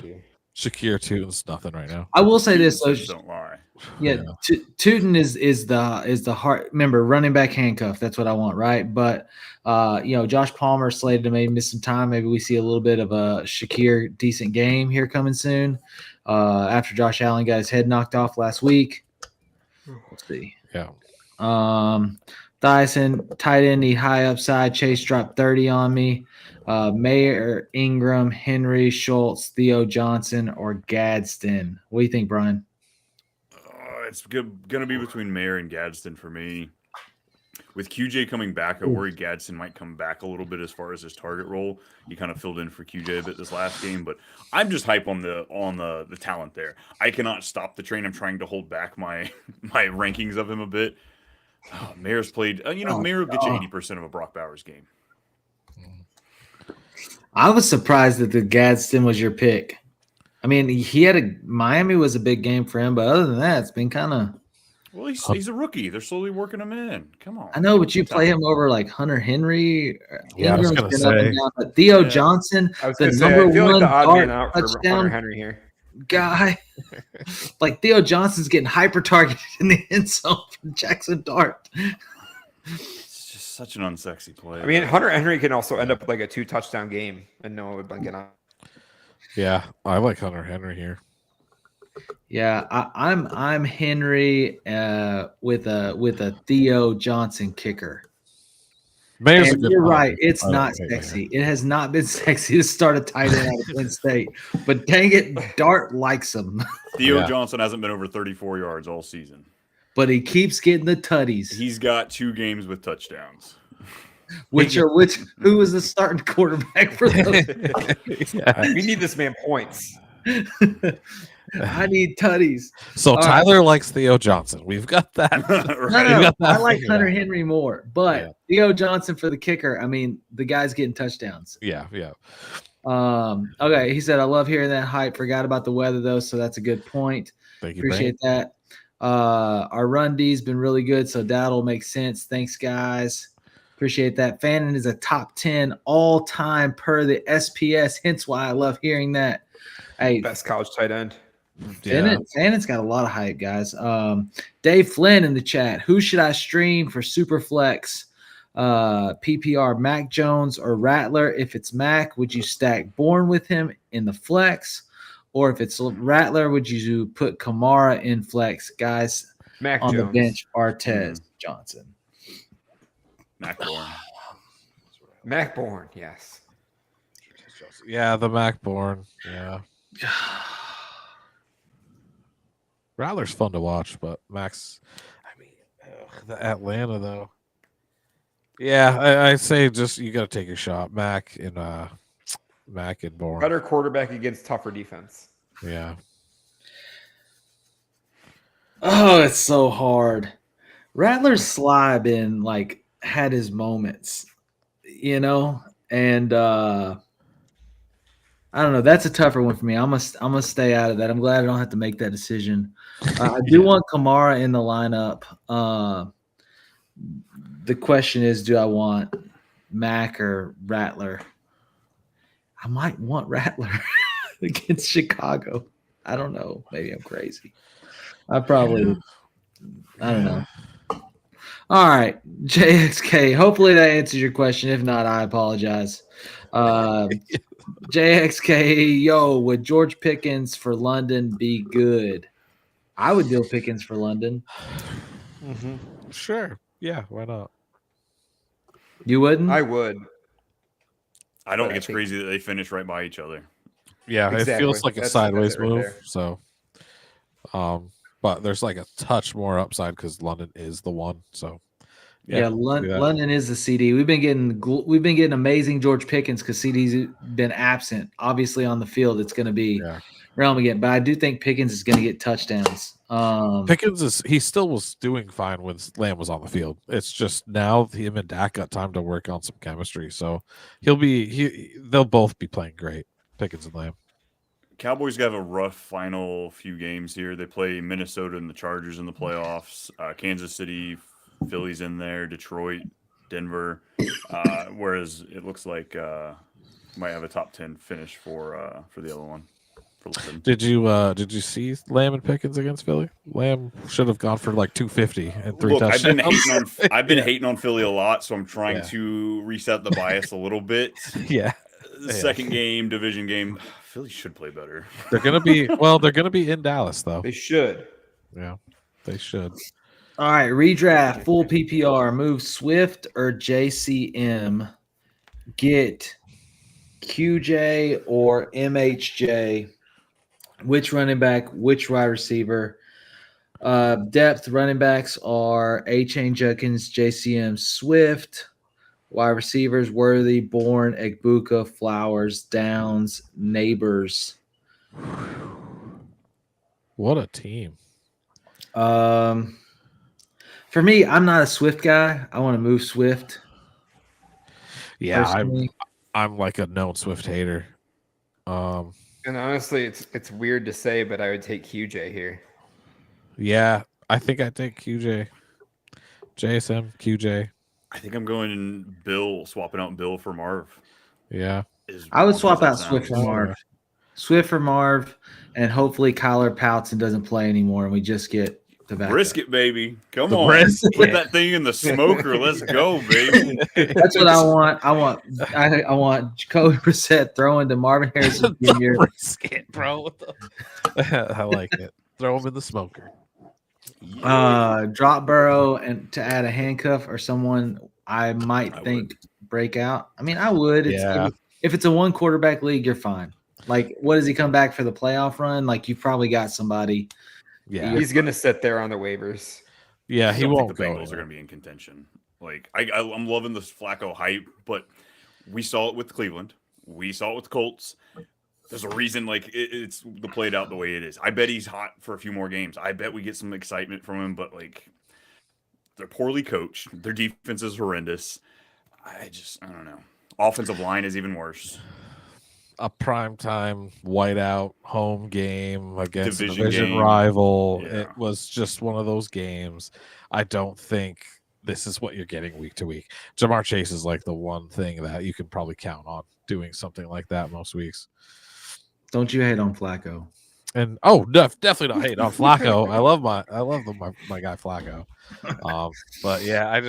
Shakir too is nothing right now. I will say this though. Don't lie. Yeah, Tootin is the heart. Remember, running back handcuff. That's what I want, right? But Josh Palmer slated to maybe miss some time. Maybe we see a little bit of a Shakir decent game here coming soon. After Josh Allen got his head knocked off last week. Let's see. Yeah. Dyson, tight end, need high upside. Chase dropped 30 on me. Mayer, Ingram, Henry, Schultz, Theo Johnson, or Gadsden. What do you think, Brian? It's going to be between Mayer and Gadsden for me. With QJ coming back, I worry Gadsden might come back a little bit as far as his target role. He kind of filled in for QJ a bit this last game, but I'm just hype on the talent there. I cannot stop the train. I'm trying to hold back my rankings of him a bit. Mayer's played. Mayer will get you 80% of a Brock Bowers game. I was surprised that the Gadsden was your pick. I mean, Miami was a big game for him, but other than that, it's been kind of. Well, he's a rookie. They're slowly working him in. Come on. I know, but you play him over like Hunter Henry. Yeah, I was gonna say. But Theo Johnson, the number one dart touchdown Hunter Henry here. Guy. Like Theo Johnson's getting hyper targeted in the end zone from Jackson Dart. It's just such an unsexy play. I mean, Hunter Henry can also end up like a 2-touchdown game, and no one would blank it out. Yeah, I like Hunter Henry here. Yeah, I'm Henry with a Theo Johnson kicker. Mayer's And you're right. It's not sexy. It has not been sexy to start a tight end out of Penn State. But dang it, Dart likes him. Theo Johnson hasn't been over 34 yards all season. but he keeps getting the tutties. He's got 2 games with touchdowns. Who was the starting quarterback for those? We need this man points. I need tutties. So All Tyler likes Theo Johnson. We've got that. No, got that I like figured Hunter out. Henry more, but Theo Johnson for the kicker. I mean, the guy's getting touchdowns. Yeah. Okay, he said, I love hearing that hype. Forgot about the weather though, so that's a good point. Thank you, Appreciate that. Our run D's been really good, so that'll make sense. Thanks, guys. Appreciate that. Fannin is a top 10 all time per the SPS. Hence why I love hearing that. Hey, Best college tight end. Fannon's got a lot of hype, guys. Dave Flynn in the chat. Who should I stream for Superflex? PPR, Mac Jones or Rattler? If it's Mac, would you stack Bourne with him in the flex? Or if it's Rattler, would you put Kamara in flex? Guys, Mac on Jones. the bench, Artez Johnson. Mac Bourne, yes. Yeah, the Macbourne. Yeah. Rattler's fun to watch, but Max, I mean, the Atlanta though. Yeah, I say just you got to take your shot, Mac and Bourne. Better quarterback against tougher defense. Yeah. Oh, it's so hard. Rattler's sly been like had his moments, and I don't know. That's a tougher one for me. I'm gonna stay out of that. I'm glad I don't have to make that decision. I do want Kamara in the lineup. The question is, do I want Mac or Rattler? I might want Rattler against Chicago. I don't know. Maybe I'm crazy. I don't know. All right, JXK. Hopefully that answers your question. If not, I apologize. JXK, would George Pickens for London be good? I would deal Pickens for London. Mm-hmm. Sure. Yeah, why not? You wouldn't? I would. I don't think it's crazy that they finish right by each other. Yeah, Exactly. It feels like a sideways that's it right move. there. So, but there's like a touch more upside because London is the one. So, London is the CD. We've been getting amazing George Pickens because CD's been absent. Obviously, on the field, it's going to be realm again. But I do think Pickens is going to get touchdowns. Pickens he still was doing fine when Lamb was on the field. It's just now him and Dak got time to work on some chemistry. So they'll both be playing great. Pickens and Lamb. Cowboys have a rough final few games here. They play Minnesota and the Chargers in the playoffs. Kansas City, Philly's in there. Detroit, Denver. Whereas it looks like might have a top 10 finish for the other one. Did you see Lamb and Pickens against Philly? Lamb should have gone for like 250 and 3 touchdowns. I've been hating on Philly a lot, so I'm trying to reset the bias a little bit. Second game, division game. Philly should play better. They're gonna be in Dallas though. They should. Yeah, they should. All right, redraft, full PPR, move Swift or JCM, get QJ or MHJ, which running back, which wide receiver. Depth running backs are A-Chain, Judkins, JCM, Swift. Wide receivers, Worthy, Bourne, Egbuka, Flowers, Downs, Neighbors. What a team. For me, I'm not a Swift guy. I want to move Swift. Yeah, I'm like a known Swift hater. And honestly, it's weird to say, but I would take QJ here. Yeah, I think I'd take QJ. JSM, QJ. I think I'm going swapping out Bill for Marv. Yeah. I would swap out Swift for Marv. Swift for Marv, and hopefully Kyler pouts and doesn't play anymore, and we just get the back. Brisket, baby. Come on. Put that thing in the smoker. Let's go, baby. That's what I want. I want Jacoby Brissett throwing to Marvin Harrison Jr. Brisket, bro. I like it. Throw him in the smoker. Drop Burrow and to add a handcuff or someone I think break out. I mean, I would. If it's a one quarterback league, you're fine. Like, what does he come back for the playoff run? Like, you've probably got somebody. Yeah, he's gonna sit there on the waivers. Yeah, I he don't won't think the go Bengals are anywhere. going to be in contention. Like I'm loving this Flacco hype, but we saw it with Cleveland. We saw it with the Colts. There's a reason, like it's the played out the way it is. I bet he's hot for a few more games. I bet we get some excitement from him, but like they're poorly coached. Their defense is horrendous. I don't know. Offensive line is even worse. A primetime whiteout home game against a Division division game. rival. Yeah. It was just one of those games. I don't think this is what you're getting week to week. Jamar Chase is like the one thing that you can probably count on doing something like that most weeks. Don't you hate on Flacco? And definitely not hate on Flacco. I love my guy Flacco. But yeah,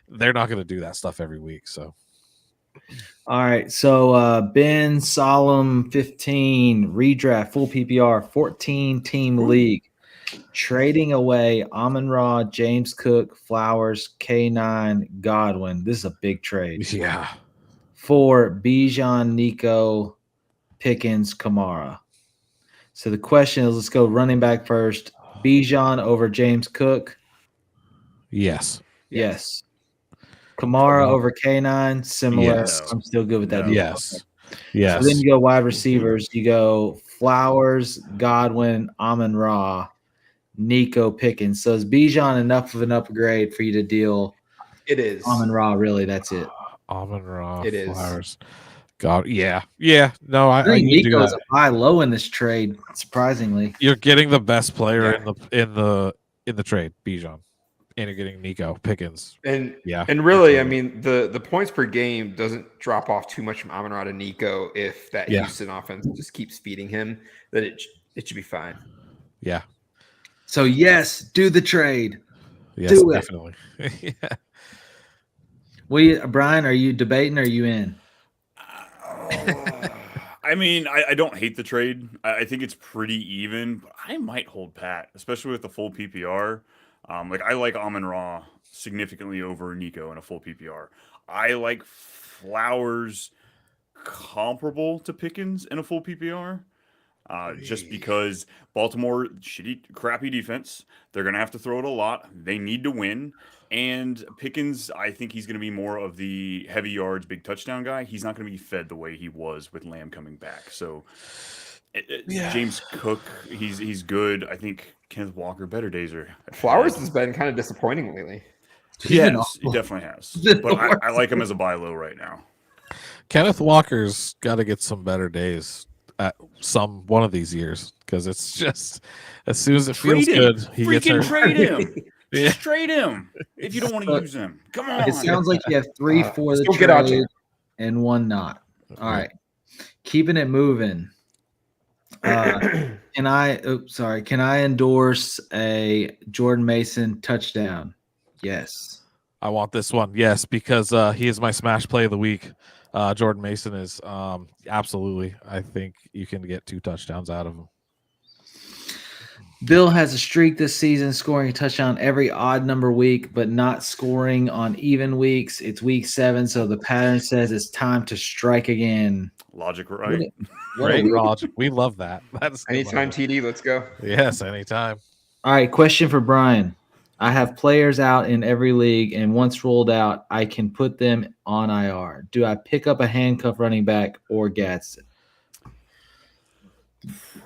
they're not going to do that stuff every week. So All right. So Ben Solemn 15 redraft full PPR 14 team league. Trading away Amon-Ra, James Cook, Flowers, K9, Godwin. This is a big trade. yeah, For Bijan, Nico, Pickens, Kamara. So the question is, let's go running back first. Bijan over James Cook. yes. Yes. Kamara over K9. Similar. Yes. I'm still good with that. No. Yes. Yes. So then you go wide receivers. You go Flowers, Godwin, Amon-Ra, Nico, Pickens. So is Bijan enough of an upgrade for you to deal? It is. Amon-Ra, really, that's it. Amon-Ra, It is. Flowers. God, yeah. No, I think you do Nico is that. a buy low in this trade, surprisingly. You're getting the best player Yeah. in the trade, Bijan, and you're getting Nico Pickens. And Yeah, and really, I absolutely. mean, the points per game doesn't drop off too much from Amon-Ra to Nico if that Yeah. Houston offense just keeps feeding him. That it should be fine. Yeah, So, yes, do the trade. yes, Do it. definitely. Yeah. Brian, are you debating or are you in? I mean, I don't hate the trade. I think it's pretty even, but I might hold pat, especially with the full PPR. Like I like Amon-Ra significantly over Nico in a full PPR. I like Flowers comparable to Pickens in a full PPR. Just because Baltimore crappy defense, they're gonna have to throw it a lot. They need to win. And Pickens, I think he's going to be more of the heavy yards, big touchdown guy. He's not going to be fed the way he was with Lamb coming back. So James Cook, he's good. I think Kenneth Walker, better days are ahead. Flowers has been kind of disappointing lately. Yes, he definitely has. But I like him as a buy low right now. Kenneth Walker's got to get some better days at one of these years because it's just as soon as it feels good, he gets hurt. Trade him. Yeah. Just trade him if you don't want to use him. Come on. It sounds like you have 3 for the still get out trade there. and 1 not. All right. Keeping it moving. Can I endorse a Jordan Mason touchdown? Yes. I want this one. Yes, because he is my smash play of the week. Jordan Mason is absolutely. I think you can get 2 touchdowns out of him. Bill has a streak this season, scoring a touchdown every odd number week, but not scoring on even weeks. It's week 7, so the pattern says it's time to strike again. Logic, right? Great, Roger. We love that. That's Anytime TD, let's go. Yes, anytime. All right, question for Brian. I have players out in every league, and once rolled out, I can put them on IR. Do I pick up a handcuff running back or Gadsden?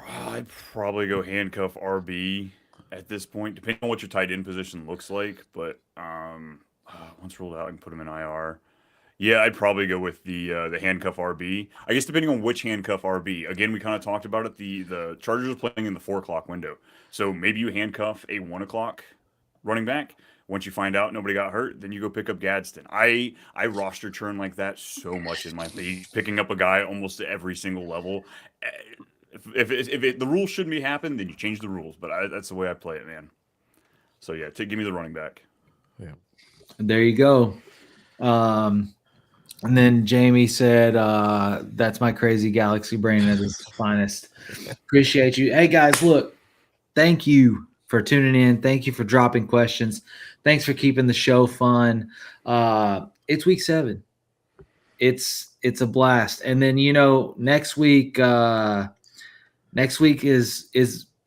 I'd probably go handcuff RB at this point, depending on what your tight end position looks like. But once ruled out, I can put him in IR. Yeah, I'd probably go with the handcuff RB. I guess depending on which handcuff RB. Again, we kind of talked about it. The Chargers are playing in the 4 o'clock window, so maybe you handcuff a 1 o'clock running back. Once you find out nobody got hurt, then you go pick up Gadsden. I roster churn like that so much in my league, picking up a guy almost at every single level. If the rules shouldn't be happening, then you change the rules. But that's the way I play it, man. So yeah, give me the running back. Yeah, there you go. And then Jamie said, "That's my crazy galaxy brain at its finest." Appreciate you. Hey guys, look, thank you for tuning in. Thank you for dropping questions. Thanks for keeping the show fun. It's week 7. It's a blast. And then next week is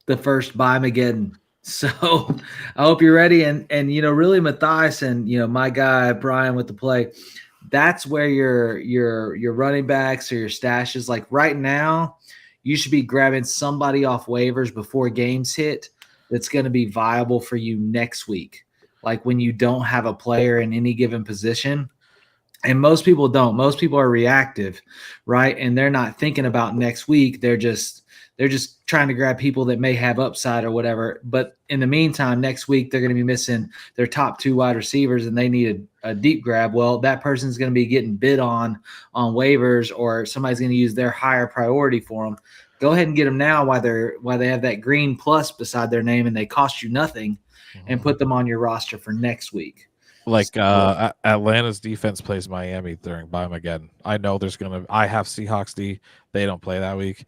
the first Byemageddon. So I hope you're ready. And really Matthias and my guy Brian with the play. That's where your running backs or your stashes. Like right now, you should be grabbing somebody off waivers before games hit that's going to be viable for you next week. Like when you don't have a player in any given position. And most people don't. Most people are reactive, right? And they're not thinking about next week. They're just trying to grab people that may have upside or whatever. But in the meantime, next week they're going to be missing their top 2 wide receivers and they need a deep grab. Well, that person's going to be getting bid on waivers, or somebody's going to use their higher priority for them. Go ahead and get them now while they have that green plus beside their name and they cost you nothing, and put them on your roster for next week. Like Atlanta's defense plays Miami during Byemageddon. I know I have Seahawks D. They don't play that week.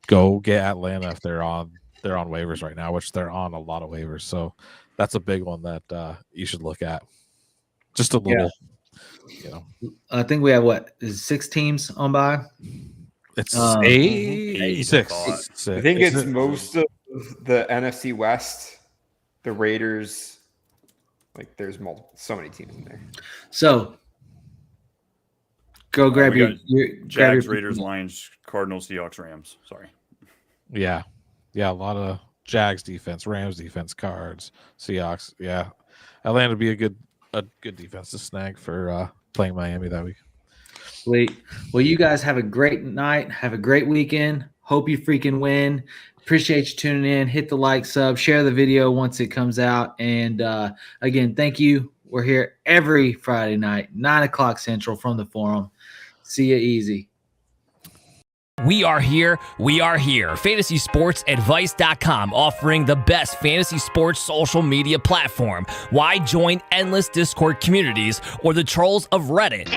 Go get Atlanta if they're on waivers right now, which they're on a lot of waivers. So that's a big one that you should look at. Just a little, I think we have 6 teams on bye. It's 6. I think it's most of the NFC West, the Raiders. Like there's so many teams in there. So go grab your Jags, Raiders, Lions, Cardinals, Seahawks, Rams. Sorry. Yeah. A lot of Jags defense, Rams defense, Cards, Seahawks. Yeah. Atlanta would be a good defense to snag for playing Miami that week. Sweet. Well, you guys have a great night. Have a great weekend. Hope you freaking win. Appreciate you tuning in. Hit the like, sub, share the video once it comes out. And again, thank you. We're here every Friday night, 9 o'clock Central from the forum. See you easy. We are here. FantasySportsAdvice.com, offering the best fantasy sports social media platform. Why join endless Discord communities or the trolls of Reddit?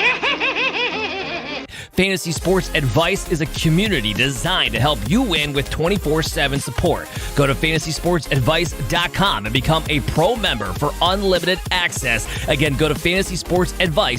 Fantasy Sports Advice is a community designed to help you win with 24/7 support. Go to FantasySportsAdvice.com and become a pro member for unlimited access. Again, go to FantasySportsAdvice.com.